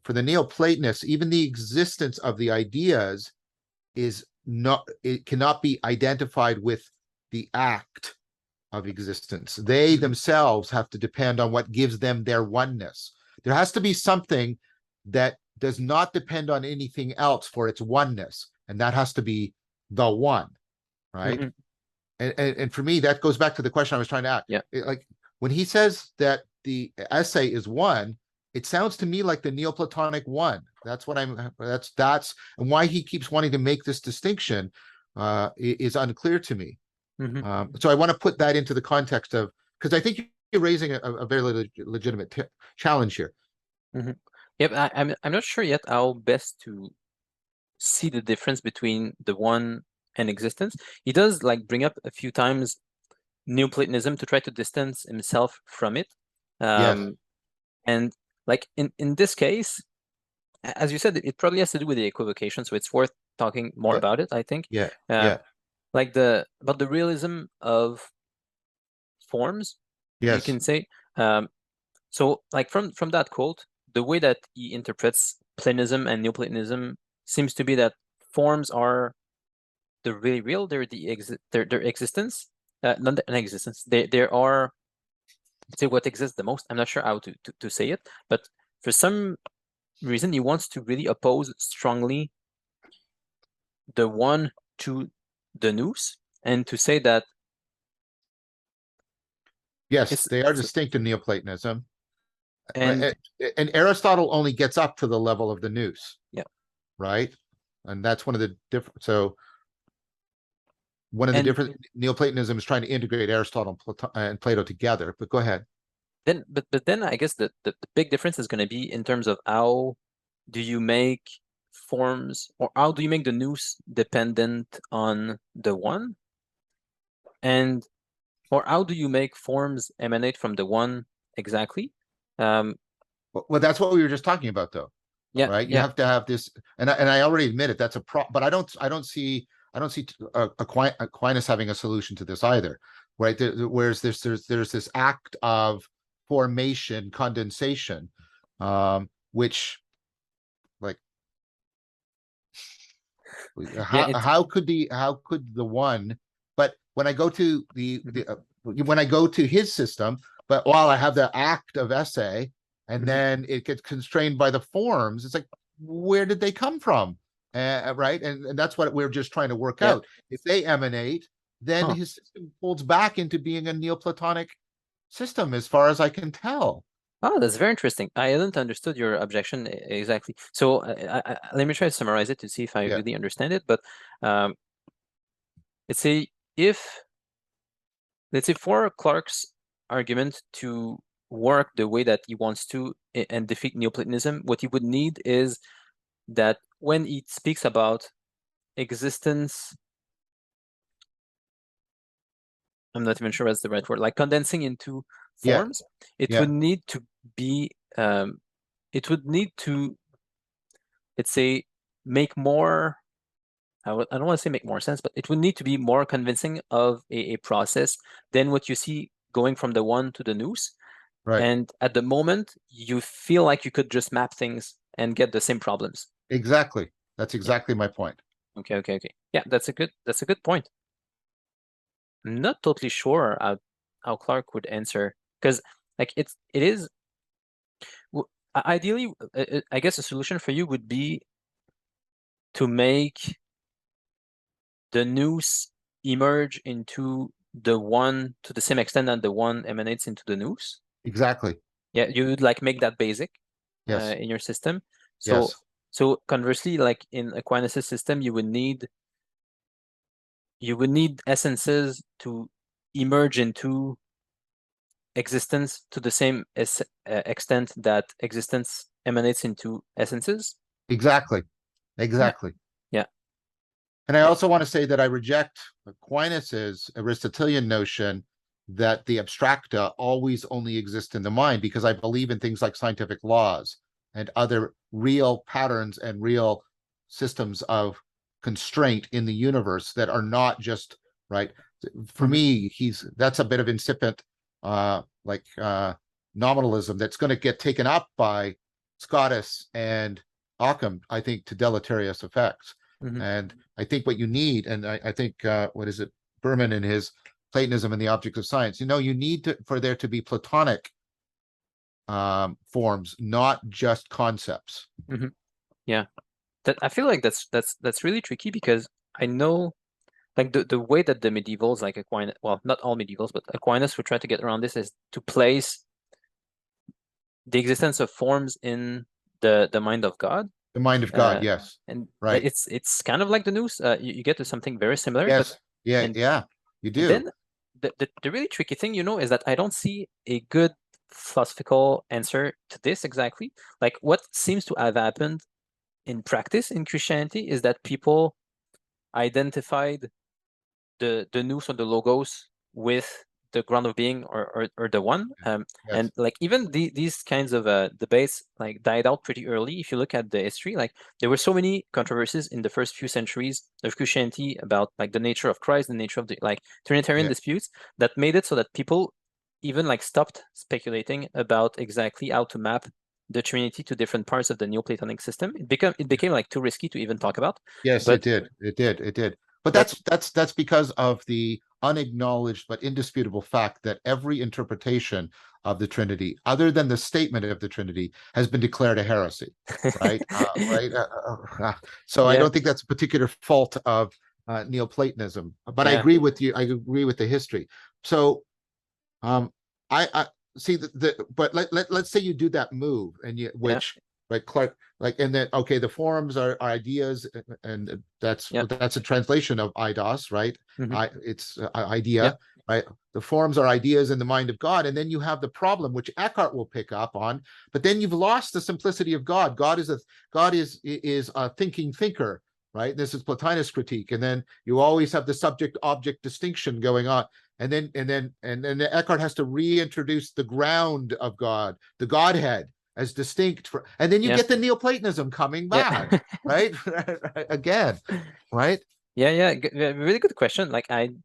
for the Neoplatonists, even the existence of the ideas is not, it cannot be identified with the act of existence. They themselves have to depend on what gives them their oneness. There has to be something that does not depend on anything else for its oneness, and that has to be the one, right? Mm-hmm. And for me, that goes back to the question I was trying to ask. Yeah. Like when he says that the essay is one, it sounds to me like the Neoplatonic one. That's what I'm. That's and why he keeps wanting to make this distinction is unclear to me. Mm-hmm. So I want to put that into the context of, because I think you're raising a very legitimate challenge here. Mm-hmm. Yep. I'm not sure yet how best to see the difference between the one and existence. He does like bring up a few times Neoplatonism to try to distance himself from it. Yes, And like in this case, as you said, it probably has to do with the equivocation, so it's worth talking more yeah, about it, I think. yeah, Uh, yeah, like about the realism of forms, you yes, can say. So like from that quote, the way that he interprets Platonism and Neoplatonism seems to be that forms are the really real, they're their existence, not an existence. They are, say, what exists the most. I'm not sure how to say it, but for some reason he wants to really oppose strongly the one to the nous, and to say that yes. it's They are distinct in Neoplatonism. and And Aristotle only gets up to the level of the nous, yeah, right? And that's one of the different. So one of the and different Neoplatonism is trying to integrate Aristotle and Plato together. But go ahead. then but then I guess the big difference is going to be in terms of how do you make forms, or how do you make the nous dependent on the one, and or how do you make forms emanate from the one exactly? Um, Well, that's what we were just talking about, though, yeah, right? You yeah, have to have this, and I already admit it. That's a but I don't see Aquinas having a solution to this either, right? Whereas there's this act of formation, condensation, which like yeah. It how could the one, but when I go to when I go to his system, but while I have the act of essay, and Mhm. then it gets constrained by the forms, it's like, where did they come from? Right, and that's what we're just trying to work Yeah. out. If they emanate, then Huh. his system folds back into being a Neoplatonic system, as far as I can tell. Oh, that's very interesting. I hadn't understood your objection exactly. So let me try to summarize it to see if I Yeah, really understand it. But um, let's say if let's say for Clarke's argument to work the way that he wants to and defeat Neoplatonism, what he would need is that when he speaks about existence, I'm not even sure that's the right word, like condensing into yeah, forms, it yeah, would need to be, it would need to, let's say, make more, I don't want to say make more sense, but it would need to be more convincing of a process than what you see going from the one to the nous. right. And at the moment, you feel like you could just map things and get the same problems. Exactly. That's Yeah. exactly my point. Okay. Yeah, that's a good point. I'm not totally sure how Clarke would answer, because like it is ideally, I guess a solution for you would be to make the nous emerge into the one to the same extent that the one emanates into the nous. Exactly. Yeah, you would like make that basic Yes. in your system. So Yes. so conversely, like in Aquinas' system, you would need essences to emerge into existence to the same extent that existence emanates into essences. Exactly. Yeah, Exactly. yeah, And I yeah. also want to say that I reject Aquinas's Aristotelian notion that the abstracta always only exist in the mind, because I believe in things like scientific laws and other real patterns and real systems of constraint in the universe that are not just right. For Mhm. me, that's a bit of incipient nominalism that's going to get taken up by Scotus and Occam, I think, to deleterious effects. Mhm. And I think what you need, and I think what is it, Berman in his Platonism and the Object of Science, you need for there to be Platonic forms, not just concepts. Mhm. Yeah. That I feel like that's really tricky because I know like the way that the medievals like Aquinas, well, not all medievals, but Aquinas would try to get around this is to place the existence of forms in the mind of God. The mind of God, Uh, yes. and Right. it's kind of like the news. You get to something very similar, but Yes. Yeah, and yeah, you and do. then the really tricky thing, is that I don't see a good philosophical answer to this exactly. Like what seems to have happened in practice in Christianity is that people identified the nous or the logos with the ground of being or the one. Yes. And like even these kinds of debates like died out pretty early. If you look at the history, like there were so many controversies in the first few centuries of Christianity about like the nature of Christ, the nature of the like Trinitarian Yeah. disputes that made it so that people even like stopped speculating about exactly how to map the Trinity to different parts of the Neoplatonic system. It became like too risky to even talk about. Yes, it But did. It did. It did. But but that's because of the unacknowledged but indisputable fact that every interpretation of the Trinity, other than the statement of the Trinity, has been declared a heresy. Right. Right. So I yeah, don't think that's a particular fault of Neoplatonism. But I yeah, agree with you. I agree with the history. So I see but let's say you do that move and you yeah, which like Clark like and then okay the forms are ideas and yeah. that's a translation of eidos, right? Hmm. It's Yeah, idea, right? The forms are ideas in the mind of God, and then you have the problem which Eckhart will pick up on, but then you've lost the simplicity of God. God is a thinking thinker, right? This is Plotinus critique, and then you always have the subject object distinction going on, and then Eckhart has to reintroduce the ground of God, the Godhead, as distinct for, and then you yeah, get the Neoplatonism coming yeah. back, right? Again, right? Yeah, yeah. Really good question. Like and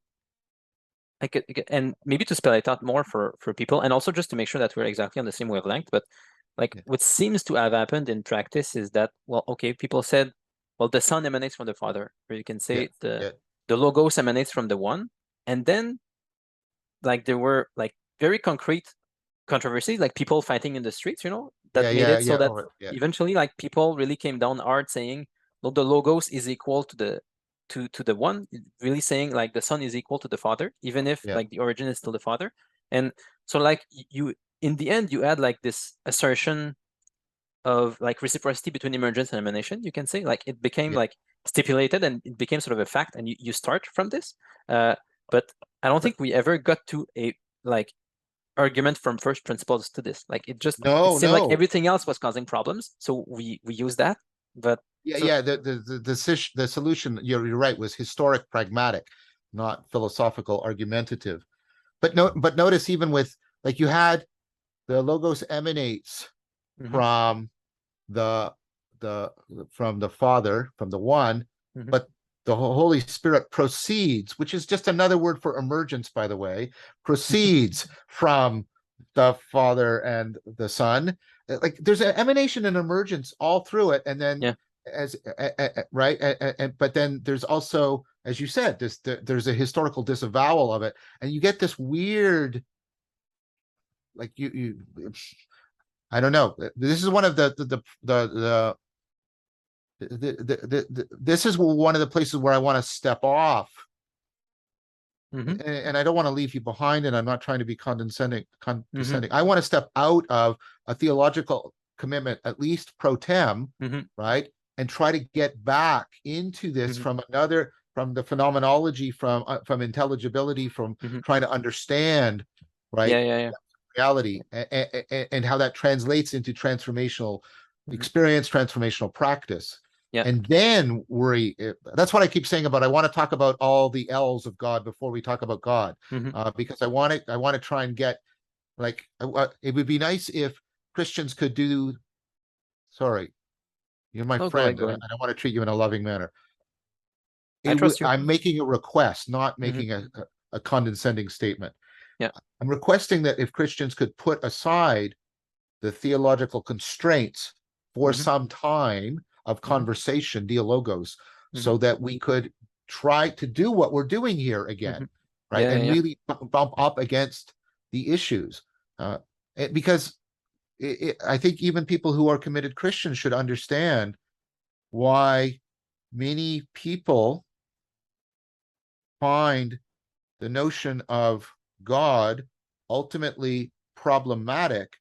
maybe to spell it out more for people, and also just to make sure that we're exactly on the same wavelength. But like Yeah, what seems to have happened in practice is that, well, okay, people said, well, the Son emanates from the Father, or you can yeah, say the yeah, the Logos emanates from the One, and then like there were like very concrete controversies, like people fighting in the streets, that yeah, made yeah, it so yeah. that Oh, yeah, eventually like people really came down hard saying, no, the Logos is equal to the One, really saying like the Son is equal to the Father, even if yeah, like the origin is still the Father. And so like you in the end you add like this assertion of like reciprocity between emergence and emanation, you can say, like it became yeah. like stipulated and it became sort of a fact, and you start from this. uh but I don't But think we ever got to a like argument from first principles to this. Like it no, seemed like no. everything else was causing problems, so we use that. But Yeah, so yeah. The solution, you're right, was historic, pragmatic, not philosophical, argumentative. But notice even with like you had the logos emanates mhm, from the the from the Father, from the One, mhm, but the Holy Spirit proceeds, which is just another word for emergence, by the way, proceeds from the Father and the Son. Like there's an emanation and emergence all through it, and then yeah, as right, but then there's also, as you said, there's a historical disavowal of it, and you get this weird, like I don't know. This is one of this is one of the places where I want to step off, mhm, and I don't want to leave you behind, and I'm not trying to be mhm, condescending. I want to step out of a theological commitment, at least pro tem, mhm, right, and try to get back into this mhm, from the phenomenology, from intelligibility, from mhm. trying to understand, Yeah, right, yeah, yeah, reality, and how that translates into transformational mhm, experience, transformational practice. yeah, And then worry. That's what I keep saying about I want to talk about all the L's of God before we talk about God, mhm. because I want to try and get like it would be nice if Christians could do. Sorry, you're my No, go ahead, friend, go and ahead. I want to treat you in a loving manner. I trust you. I'm making a request, not Mhm. making a condescending statement. Yeah. I'm requesting that if Christians could put aside the theological constraints for Mhm, some time of mhm, conversation, dialogos, mhm, so that we could try to do what we're doing here again, mhm. right? Yeah, yeah, And yeah. really bump up against the issues. Because I think even people who are committed Christians should understand why many people find the notion of God ultimately problematic,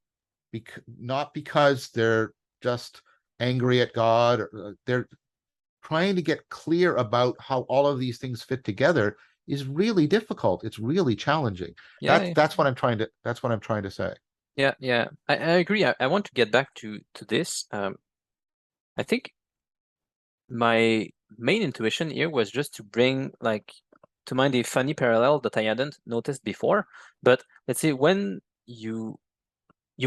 not because they're just angry at God, or they're trying to get clear about how all of these things fit together is really difficult. It's really challenging. Yeah, That's what I'm trying to say. yeah. I agree. I want to get back to this. I think my main intuition here was just to bring like to mind a funny parallel that I hadn't noticed before. But let's say when you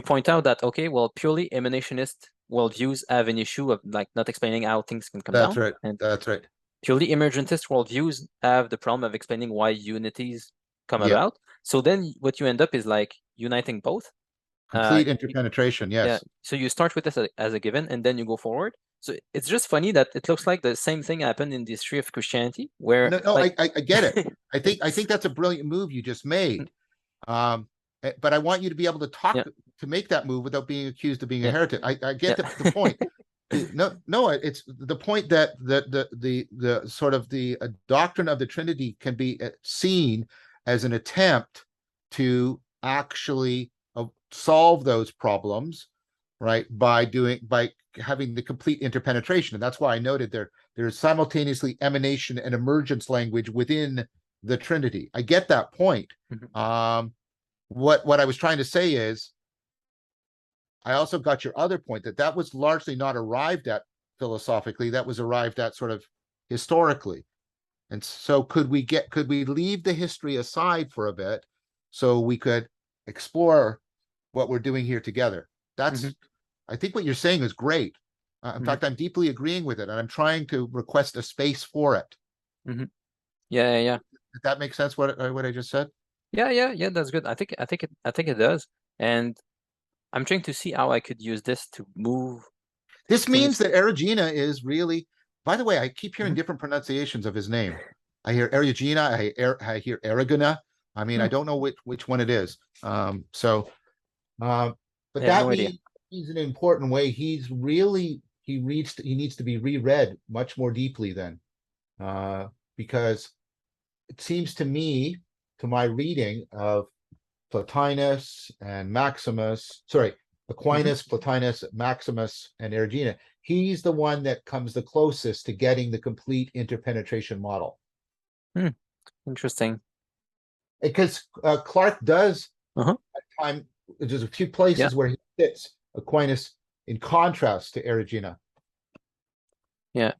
point out that okay, well, purely emanationist worldviews have an issue of like not explaining how things can come That's down, right. and That's right. purely emergentist worldviews have the problem of explaining why unities come Yeah. about. So then what you end up is like uniting both. Complete interpenetration. Yeah, Yes. so you start with this as a given, and then you go forward. So it's just funny that it looks like the same thing happened in the history of Christianity, where No, like I get it. I think that's a brilliant move you just made. But I want you to be able to yeah, talk to make that move without being accused of being a yeah, heretic. I get yeah. the point. No, it's the point that the sort of the doctrine of the Trinity can be seen as an attempt to actually solve those problems, right? By having the complete interpenetration, and that's why I noted there's simultaneously emanation and emergence language within the Trinity. I get that point. Mhm, What I was trying to say is, I also got your other point that was largely not arrived at philosophically. That was arrived at sort of historically. And so could we leave the history aside for a bit so we could explore what we're doing here together? mhm, I think what you're saying is great. In mhm, fact, I'm deeply agreeing with it, and I'm trying to request a space for it. mhm. Yeah. Did that make sense? What I just said? Yeah. That's good. I think it does, and I'm trying to see how I could use this to move This means things. that Erigena is really. By the way, I keep hearing Mhm. different pronunciations of his name. I hear Erigena. I hear Erigena. I mean, I Hmm. don't know which one it is. Um, I but have that no idea. means he's an important way. He needs to be reread much more deeply then, because it seems to me, to my reading of Plotinus and Hmm. Aquinas, Plotinus, Maximus, and Erigena, he's the one that comes the closest to getting the complete interpenetration model. Hmm. Interesting. Because Clarke does Uh-huh. at time, there's a few Yeah, places where he fits Aquinas in contrast to Erigena. yeah.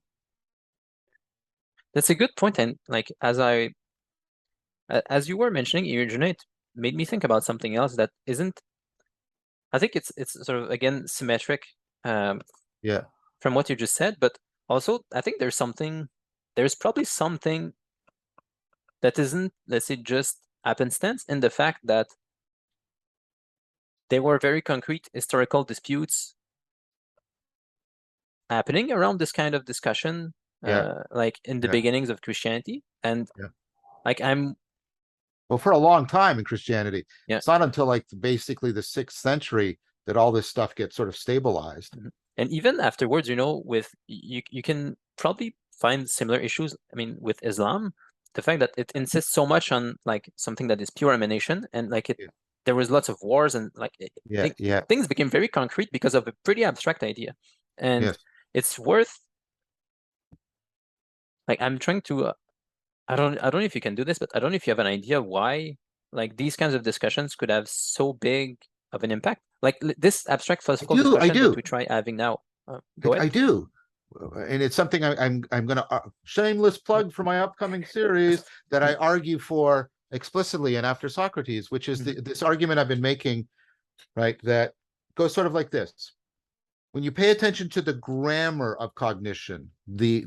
That's a good point. And like as you were mentioning, you originate made me think about something else that isn't. I think it's sort of again symmetric um, Yeah, from what you just said, but also I think there's probably something that isn't, let's say, just happenstance in the fact that there were very concrete historical disputes happening around this kind of discussion, yeah, like in the yeah, beginnings of Christianity, and yeah. like I'm Well, for a long time in Christianity, yeah. it's not until like basically the 6th century that all this stuff gets sort of stabilized. Mhm. And even afterwards, with you can probably find similar issues. I mean, with Islam, the fact that it insists so much on like something that is pure emanation, and like Yeah, there was lots of wars, and like yeah, yeah. things became very concrete because of a pretty abstract idea. And Yes. it's worth like I'm trying to I don't know if you can do this, but I don't know if you have an idea why like these kinds of discussions could have so big of an impact. Like this abstract I philosophical do. I discussion that do. we try having now. Go ahead. I do. And it's something I'm going to shameless plug for my upcoming series that I argue for explicitly and after Socrates, which is Mhm, this argument I've been making, right? That goes sort of like this: when you pay attention to the grammar of cognition, the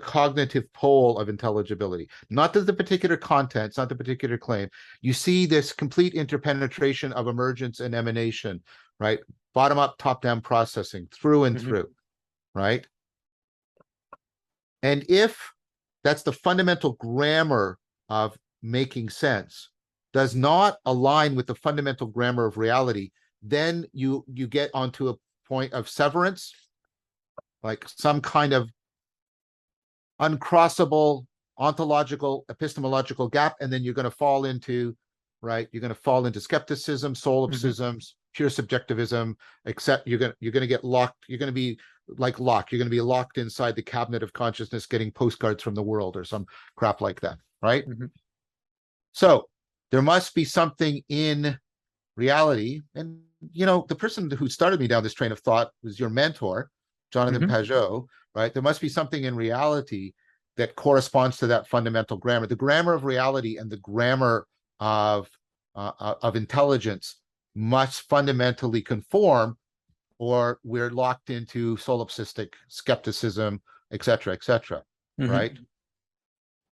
cognitive pole of intelligibility, not the particular contents, not the particular claim, you see this complete interpenetration of emergence and emanation, right? Bottom up, top down processing through and mhm, through, right? And if that's the fundamental grammar of making sense, does not align with the fundamental grammar of reality, then you get onto a point of severance, like some kind of uncrossable ontological epistemological gap, and then you're going to fall into, right, you're going to fall into skepticism, solipsisms, pure subjectivism, except you're going to get locked, you're going to be like Locke, you're going to be locked inside the cabinet of consciousness getting postcards from the world or some crap like that, right? So there must be something in reality. And you know, the person who started me down this train of thought was your mentor, Jonathan Pajot, right? There must be something in reality that corresponds to that fundamental grammar. The grammar of reality and the grammar of intelligence must fundamentally conform, or we're locked into solipsistic skepticism, etc., right?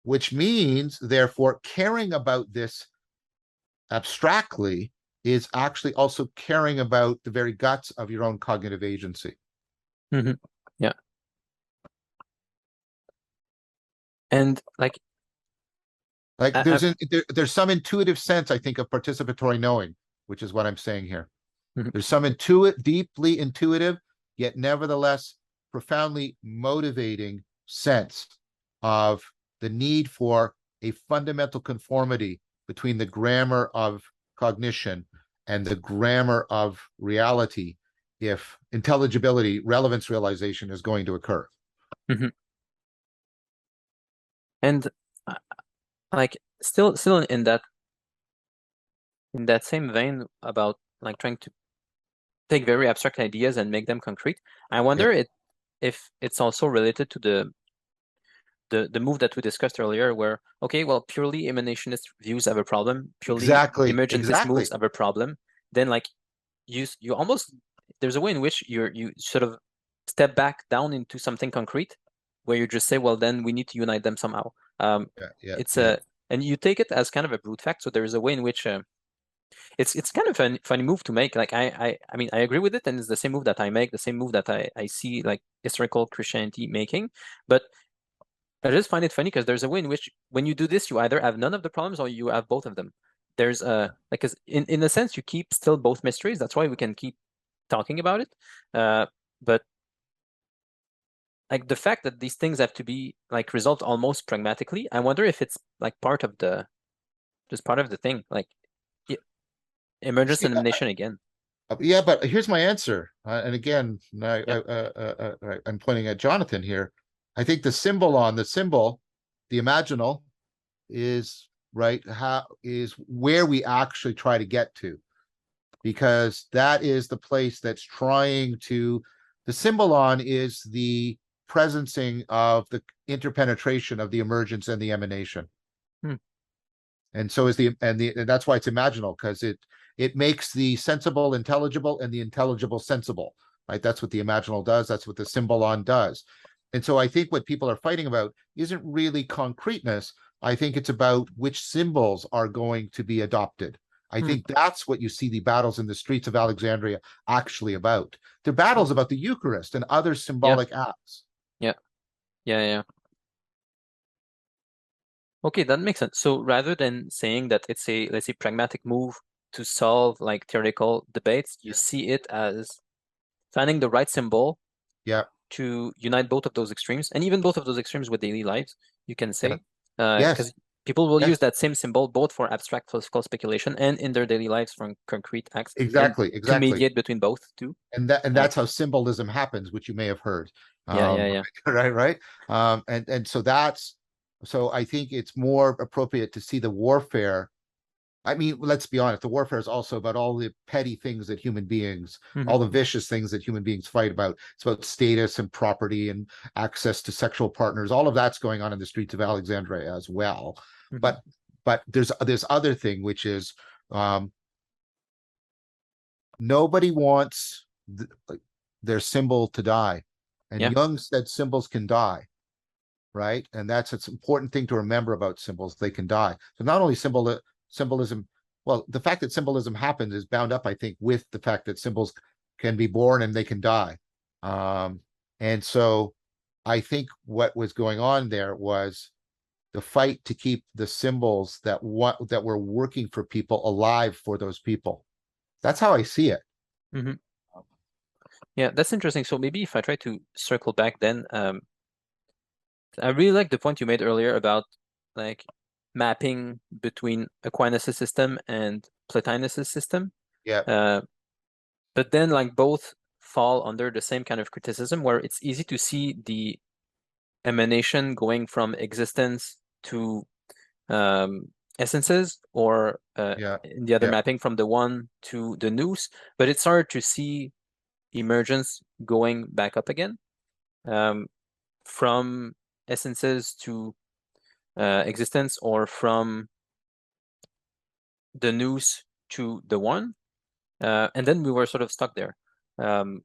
Which means, therefore, caring about this abstractly is actually also caring about the very guts of your own cognitive agency. Yeah. And like there's some intuitive sense, I think, of participatory knowing, which is what I'm saying here. There's some deeply intuitive, yet nevertheless profoundly motivating sense of the need for a fundamental conformity between the grammar of cognition and the grammar of reality, if intelligibility, relevance realization is going to occur. And like still in that same vein about like trying to take very abstract ideas and make them concrete, I wonder if it's also related to the move that we discussed earlier, where okay, well, purely emanationist views have a problem, purely emergentist moves have a problem, then like you almost, there's a way in which you sort of step back down into something concrete, where you just say, well, then we need to unite them somehow. It's a, and you take it as kind of a brute fact. So there is a way in which it's kind of a funny move to make. Like I mean, I agree with it, and it's the same move that I make, the same move that I see like historical Christianity making. But I just find it funny because there's a way in which when you do this, you either have none of the problems or you have both of them. There's a like, 'cause in a sense, you keep still both mysteries. That's why we can keep talking about it. But like the fact that these things have to be like resolved almost pragmatically, I wonder if it's like part of the thing, like emergence and emanation again. Yeah, but here's my answer. And again, I'm pointing at Jonathan here. I think the symbol, the imaginal, is right. Is where we actually try to get to, because that is the place that's trying to. The symbolon is the presencing of the interpenetration of the emergence and the emanation. And so is and that's why it's imaginal, because it makes the sensible intelligible and the intelligible sensible, right? That's what the imaginal does. That's what the symbolon does. And so I think what people are fighting about isn't really concreteness. I think it's about which symbols are going to be adopted. I think that's what you see the battles in the streets of Alexandria actually about. They're battles about the Eucharist and other symbolic acts. Yeah. Okay, that makes sense. So rather than saying that it's a, let's say, pragmatic move to solve like theoretical debates, you see it as finding the right symbol to unite both of those extremes, and even both of those extremes with daily lives, you can say. Because people will use that same symbol both for abstract philosophical speculation and in their daily lives for concrete acts. Exactly. To mediate between both too. And that's how symbolism happens, which you may have heard. Yeah. Right. And so I think it's more appropriate to see the warfare. I mean, let's be honest, the warfare is also about all the petty things that human beings, all the vicious things that human beings fight about. It's about status and property and access to sexual partners. All of that's going on in the streets of Alexandria as well. But there's this other thing, which is nobody wants their symbol to die. And Jung said symbols can die, right? And that's an important thing to remember about symbols. They can die. So not only symbolism, well, the fact that symbolism happens is bound up, I think, with the fact that symbols can be born and they can die. And so I think what was going on there was the fight to keep the symbols that were working for people alive for those people. That's how I see it. Yeah, that's interesting. So maybe if I try to circle back then, I really like the point you made earlier about like mapping between Aquinas' system and Plotinus' system. Yeah, Uh, but then like both fall under the same kind of criticism where it's easy to see the emanation going from existence to um, essences, or yeah, in the other yeah. mapping from the one to the nous, but it's hard to see emergence going back up again um, from essences to existence, or from the nous to the one. And then we were sort of stuck there. Um,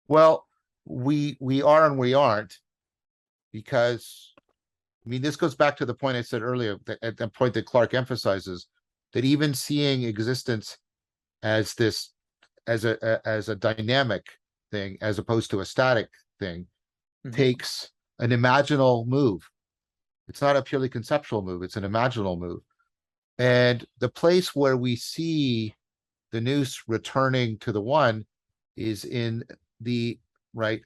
Well, we are and we aren't, because I mean, this goes back to the point I said earlier, at the point that Clarke emphasizes, that even seeing existence as this, as a dynamic thing, as opposed to a static thing, mhm. takes an imaginal move. It's not a purely conceptual move, it's an imaginal move. And the place where we see the nous returning to the one is in the right,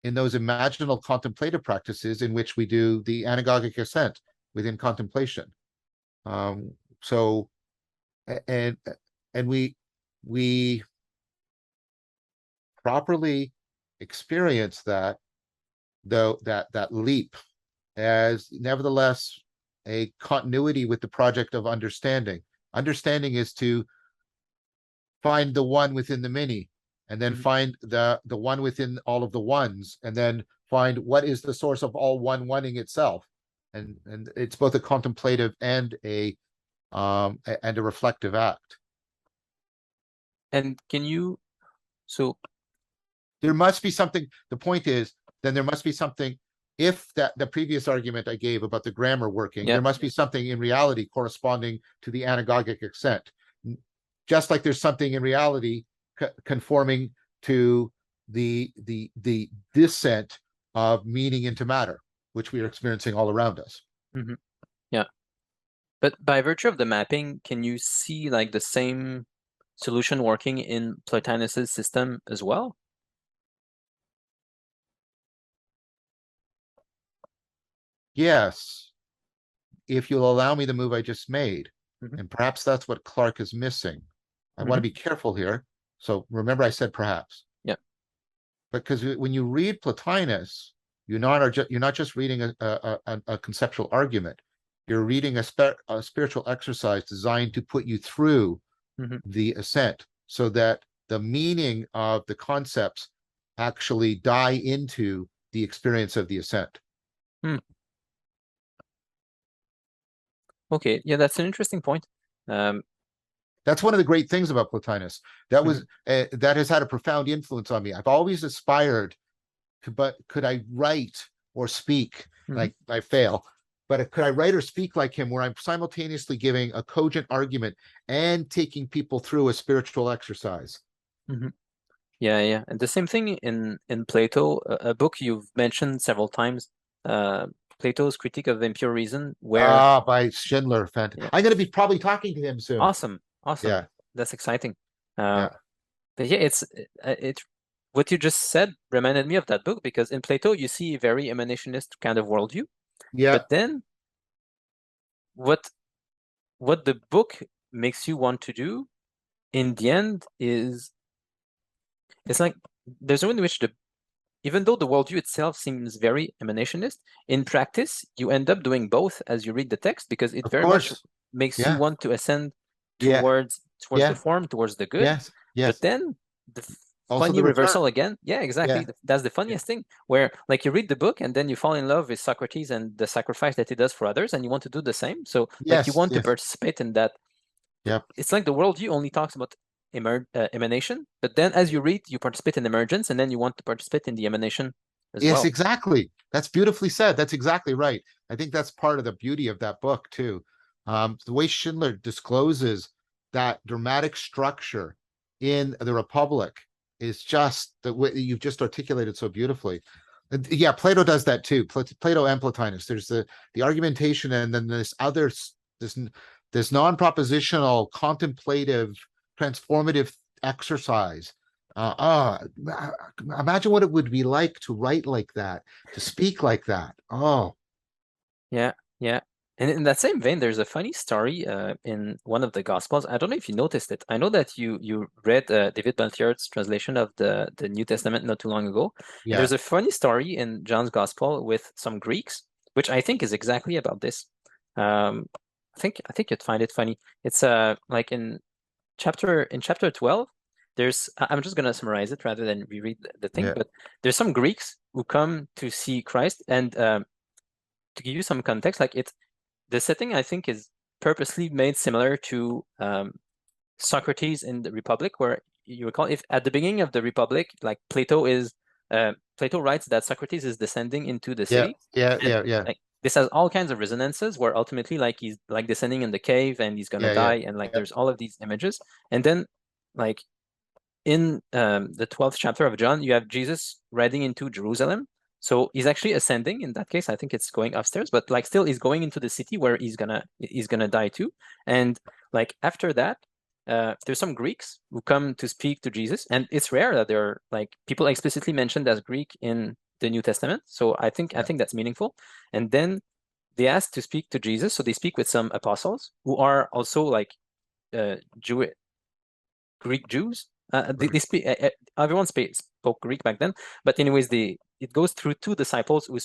in those imaginal contemplative practices in which we do the anagogic ascent within contemplation. So and and we properly experience that, though, that leap as nevertheless a continuity with the project of understanding. Understanding is to find the one within the many, and then Mhm. find the one within all of the ones, and then find what is the source of all one-oneing itself. And it's both a contemplative and a reflective act. And can you, so There must be something. The point is, then there must be something. If that the previous argument I gave about the grammar working, yeah, there must be something in reality corresponding to the anagogic accent. Just like there's something in reality conforming to the descent of meaning into matter, which we are experiencing all around us. mhm, yeah. But by virtue of the mapping, can you see like the same solution working in Plotinus's system as well? Yes, if you'll allow me the move I just made, Hmm. and perhaps that's what Clarke is missing. I want Hmm. to be careful here. So remember, I said perhaps. Yeah. Because when you read Plotinus, you're not just reading a conceptual argument. You're reading a spiritual exercise designed to put you through Hmm. the ascent, so that the meaning of the concepts actually die into the experience of the ascent. Hmm. Okay. Yeah, that's an interesting point. Um, That's one of the great things about Plotinus. That mhm, was that has had a profound influence on me. I've always aspired to, but could I write or speak? mhm, Like I fail, but could I write or speak like him, where I'm simultaneously giving a cogent argument and taking people through a spiritual exercise? mhm. Yeah, yeah. And the same thing in Plato, a book you've mentioned several times, uh, Plato's Critique of Impure Reason, where Ah, by Schindler. yeah, I'm going to be probably talking to him soon. awesome, awesome. Yeah, That's exciting. Uh, yeah, but yeah, it what you just said reminded me of that book because in Plato you see a very emanationist kind of worldview, yeah. but then what what the book makes you want to do in the end is it's like there's a way in which the even though the worldview itself seems very emanationist, in practice you end up doing both as you read the text because it Of very much course. makes you Yeah, want to ascend yeah, towards the yeah. form, towards the good. Yes, But yes. then the Also funny the return. reversal again, yeah, exactly. Yeah, That's the yeah. funniest thing, where like you read the book and then you fall in love with Socrates and the sacrifice that he does for others, and you want to do the same. So like you Yes, want to yes. participate in that. Yep. It's like the worldview only talks about emanation, but then as you read, you participate in emergence, and then you want to participate in the emanation as Yes, well. exactly. That's beautifully said. That's exactly right. I think that's part of the beauty of that book too. The way Schindler discloses that dramatic structure in the Republic is just the way you've just articulated so beautifully. Yeah, Plato does that too. Plato and Plotinus. There's the argumentation, and then this other this non-propositional contemplative transformative exercise. Imagine what it would be like to write like that, to speak like that. Oh, Yeah, yeah. And in that same vein, there's a funny story in one of the Gospels. I don't know if you noticed it. I know that you read David Baltier's translation of the New Testament not too long ago. And yeah, there's a funny story in John's Gospel with some Greeks, which I think is exactly about this. I think you'd find it funny. It's like in chapter 12, I'm just gonna summarize it rather than reread the thing, yeah, but there's some Greeks who come to see Christ, and to give you some context, like the setting I think is purposely made similar to Socrates in the Republic, where you recall if at the beginning of the Republic, like Plato writes that Socrates is descending into the yeah, city, yeah, and yeah, yeah, like this has all kinds of resonances where ultimately like he's like descending in the cave and he's gonna yeah, yeah, die, and like yeah, there's all of these images, and then like in the 12th chapter of John, you have Jesus riding into Jerusalem. So he's actually ascending in that case. I think it's going upstairs, but like still he's going into the city where he's gonna die too. And like after that, there's some Greeks who come to speak to Jesus, and it's rare that there are like people explicitly mentioned as Greek in the New Testament. So I think that's meaningful. And then they ask to speak to Jesus, so they speak with some apostles who are also like Jewish Greek Jews. They right. speak. Everyone spoke Greek back then, but anyways, it goes through two disciples who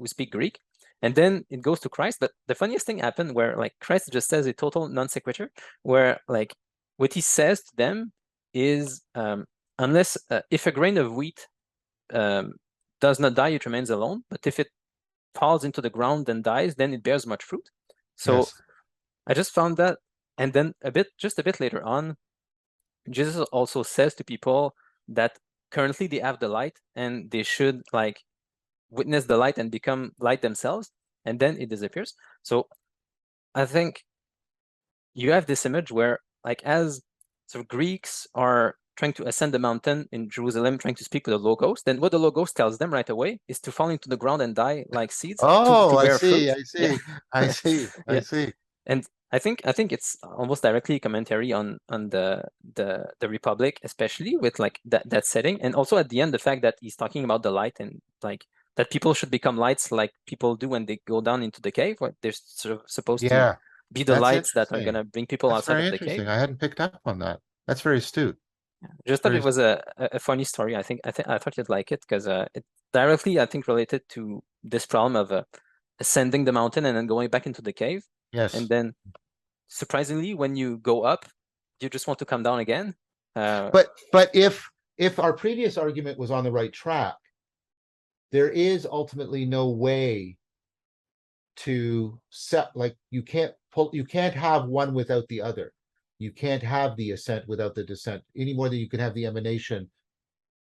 speak Greek, and then it goes to Christ. But the funniest thing happened where like Christ just says a total non sequitur, where like what he says to them is unless if a grain of wheat um, does not die, it remains alone. But if it falls into the ground and dies, then it bears much fruit. So Yes. I just found that, and then just a bit later on, Jesus also says to people that currently they have the light and they should like witness the light and become light themselves, and then it disappears. So I think you have this image where like as sort of Greeks are trying to ascend the mountain in Jerusalem, trying to speak with the Logos, then what the Logos tells them right away is to fall into the ground and die like seeds to Oh, I bear see, fruit. I Yeah. see, I see, I Yeah. see. And I think it's almost directly a commentary on the Republic, especially with like that setting, and also at the end the fact that he's talking about the light and like that people should become lights like people do when they go down into the cave, where they're sort of supposed to Yeah, be the that's lights that are interesting. gonna bring people That's outside very of the cave. interesting. I hadn't picked up on that. That's very astute. Just thought Very it was astute. a funny story. I thought you'd like it because it directly I think related to this problem of ascending the mountain and then going back into the cave, and Yes. then surprisingly, when you go up, you just want to come down again. Uh, But if our previous argument was on the right track, there is ultimately no way to set, like you can't have one without the other. You can't have the ascent without the descent any more than you can have the emanation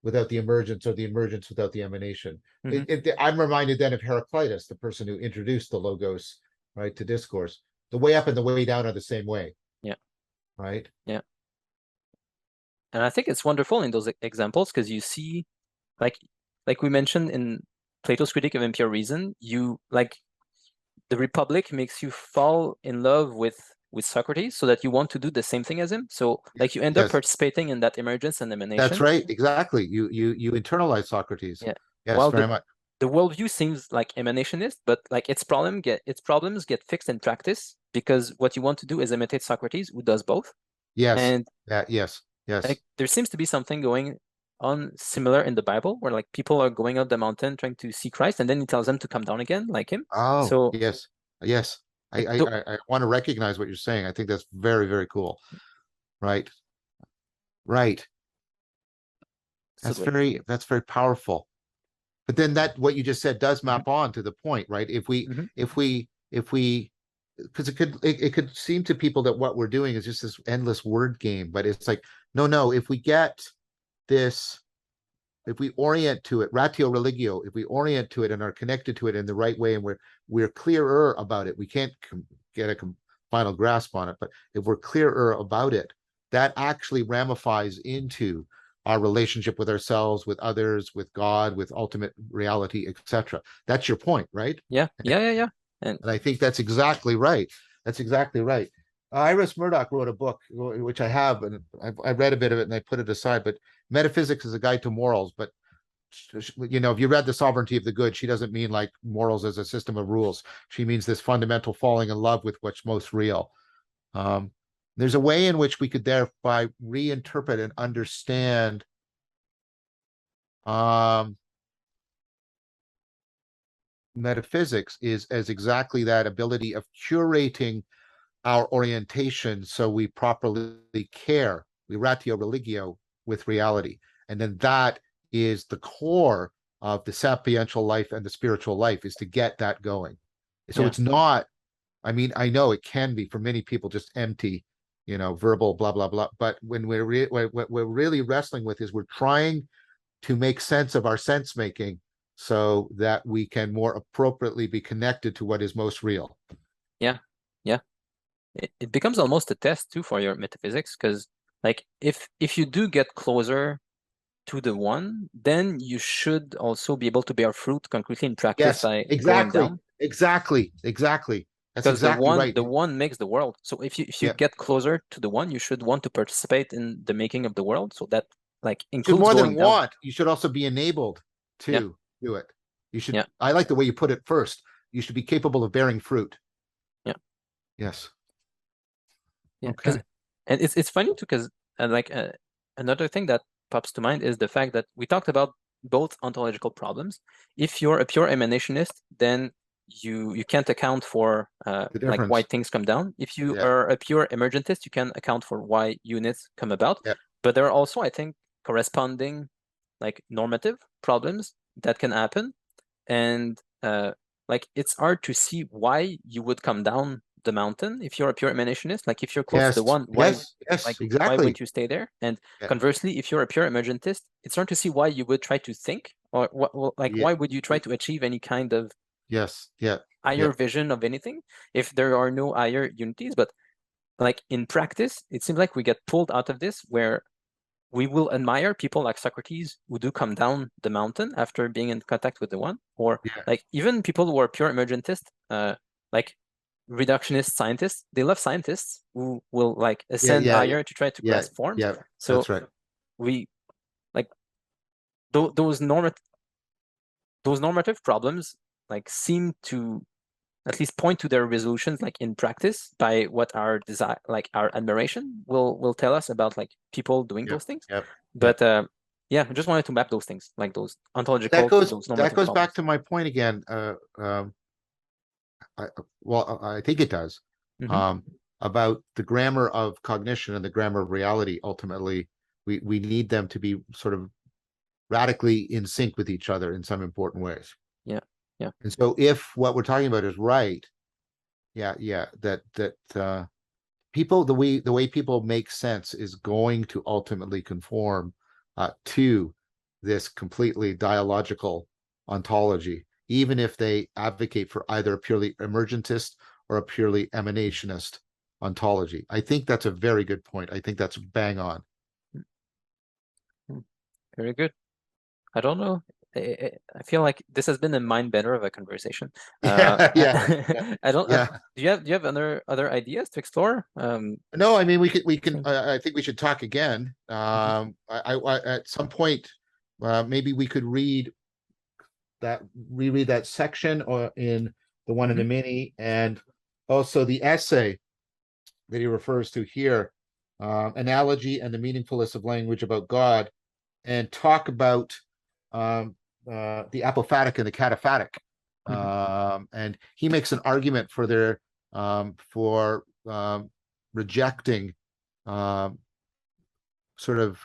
without the emergence, or the emergence without the emanation. mhm. I'm reminded then of Heraclitus, the person who introduced the logos, right, to discourse. The way up and the way down are the same way, Yeah, right? yeah. And I think it's wonderful in those examples because you see, like, like we mentioned in Plato's Critique of Impure Reason, you like the Republic makes you fall in love with Socrates so that you want to do the same thing as him. So like you end up Yes, participating in that emergence and that's emanation. right. Exactly. You internalize Socrates. Yeah. Yes, While very much. the worldview seems like emanationist, but like its problems get fixed in practice because what you want to do is imitate Socrates, who does both. Yes. And Yes. Yes. like there seems to be something going on similar in the Bible where like people are going up the mountain trying to see Christ, and then he tells them to come down again like him. Oh, So yes. Yes. like the, I want to recognize what you're saying. I think that's very, very cool. Right. Right. so like That's very powerful. But then that what you just said does mhm, map on to the point, right? mhm, If we because it could seem to people that what we're doing is just this endless word game, but it's like, no, if we get this, if we orient to it, ratio religio, if we orient to it and are connected to it in the right way, and we're clearer about it, we can't get a final grasp on it, but if we're clearer about it, that actually ramifies into our relationship with ourselves, with others, with God, with ultimate reality, etc. That's your point, right? yeah, yeah, yeah, yeah. And And I think that's exactly right. That's exactly right. Iris Murdoch wrote a book, which I have, and I've read a bit of it and I put it aside, but Metaphysics is a Guide to Morals. But, you know, if you read The Sovereignty of the Good, she doesn't mean like morals as a system of rules. She means this fundamental falling in love with what's most real. Um, there's a way in which we could thereby reinterpret and understand metaphysics is as exactly that ability of curating our orientation so we properly care, we ratio religio with reality. And then that is the core of the sapiential life and the spiritual life, is to get that going. So it's not, I mean, I know it can be for many people just empty, you know, verbal blah blah blah. But when what we're really wrestling with is we're trying to make sense of our sense making so that we can more appropriately be connected to what is most real. Yeah, yeah. It becomes almost a test too for your metaphysics, because like if you do get closer to the one, then you should also be able to bear fruit concretely in practice Yes, by going exactly, down. exactly. That's Because exactly right. the one makes the world. So if you Yeah, get closer to the one, you should want to participate in the making of the world. So that like you should includes more than going down. want. You should also be enabled Yeah, to do it. You should. yeah, I like the way you put it first. You should be capable of bearing fruit. yeah, Yes. yeah. Because Okay. and it's funny too, because another thing that pops to mind is the fact that we talked about both ontological problems. If you're a pure emanationist, then you can't account for The like why difference. things come down. If you Yeah. are a pure emergentist, you can account for why units come about. Yeah. But there are also, I think, corresponding like normative problems that can happen, and like it's hard to see why you would come down the mountain if you're a pure emanationist. Like if you're close to the Yes. one, Yes. like Yes. why Exactly. wouldn't you stay there? And Yeah. conversely, if you're a pure emergentist, it's hard to see why you would try to think, or what, well, like Yeah. why would you try to achieve any kind of Yes. Yeah. Yeah. higher vision of anything if there are no higher unities? But like in practice, it seems like we get pulled out of this, where we will admire people like Socrates who do come down the mountain after being in contact with the one, or Yeah. like even people who are pure emergentists, like reductionist scientists, they love scientists who will like Yeah. ascend Yeah. higher to try to Yeah. grasp forms. Yeah. So That's right. we like those normative problems like seem to at least point to their resolutions like in practice by what our desire, like our admiration will tell us about like people doing Yep. those things. Yep. Yep. But yeah, I just wanted to map those things, like those That ontological to goes those that normative goes back problems. to my point again. Well, I think it does. Hmm. Um, about the grammar of cognition and the grammar of reality. Ultimately, we need them to be sort of radically in sync with each other in some important ways. Yeah, yeah, And so, if what we're talking about is right, people, the way people make sense is going to ultimately conform to this completely dialogical ontology, even if they advocate for either a purely emergentist or a purely emanationist ontology. I think that's a very good point. I think that's bang on. very good. I don't know. I feel like this has been a mind bender of a conversation. Yeah, yeah, yeah, I don't. yeah. Do you have other ideas to explore? No, I mean we can. Thing. I think we should talk again. Mhm, At some point, maybe we could reread that section or in the one in the mhm, mini, and also the essay that he refers to here, analogy and the meaningfulness of language about God, and talk about um, the apophatic and the cataphatic. mhm, And he makes an argument for their for rejecting um, sort of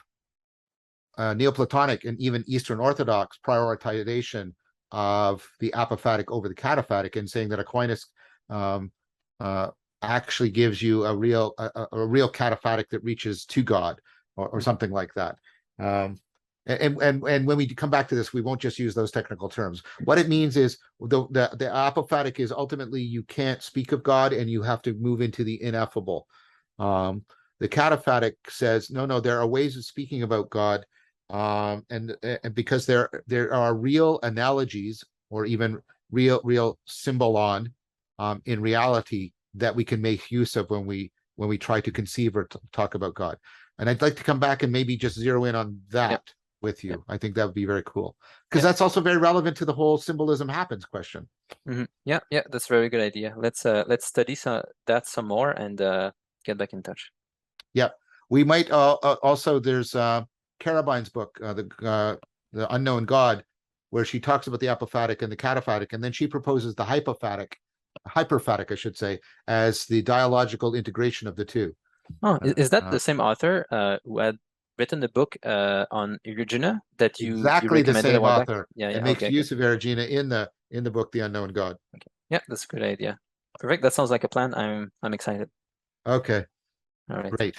Neoplatonic and even Eastern Orthodox prioritization of the apophatic over the cataphatic, and saying that Aquinas um, uh, actually gives you a real cataphatic that reaches to God, or mhm. something like that. And when we come back to this, we won't just use those technical terms. What it means is the apophatic is ultimately you can't speak of God and you have to move into the ineffable. The cataphatic says no, there are ways of speaking about God, and because there are real analogies or even real symbolon in reality that we can make use of when we when we try to conceive or talk about God. And I'd like to come back and maybe just zero in on that with you. I think that would be very cool, because that's also very relevant to the whole symbolism happens question. Yeah, that's a very good idea. Let's study that some more and get back in touch. Yeah, we might also, there's Carabine's book, the Unknown God, where she talks about the apophatic and the cataphatic, and then she proposes the hypophatic, I should say, as the dialogical integration of the two. Oh, is that the same author who had written the book on Regina that you exactly the recommended a same while back? author. Yeah, It makes okay, use of Regina in the book The Unknown God. okay. Yeah, that's a good idea. Perfect. That sounds like a plan. I'm excited. Okay, All right. great.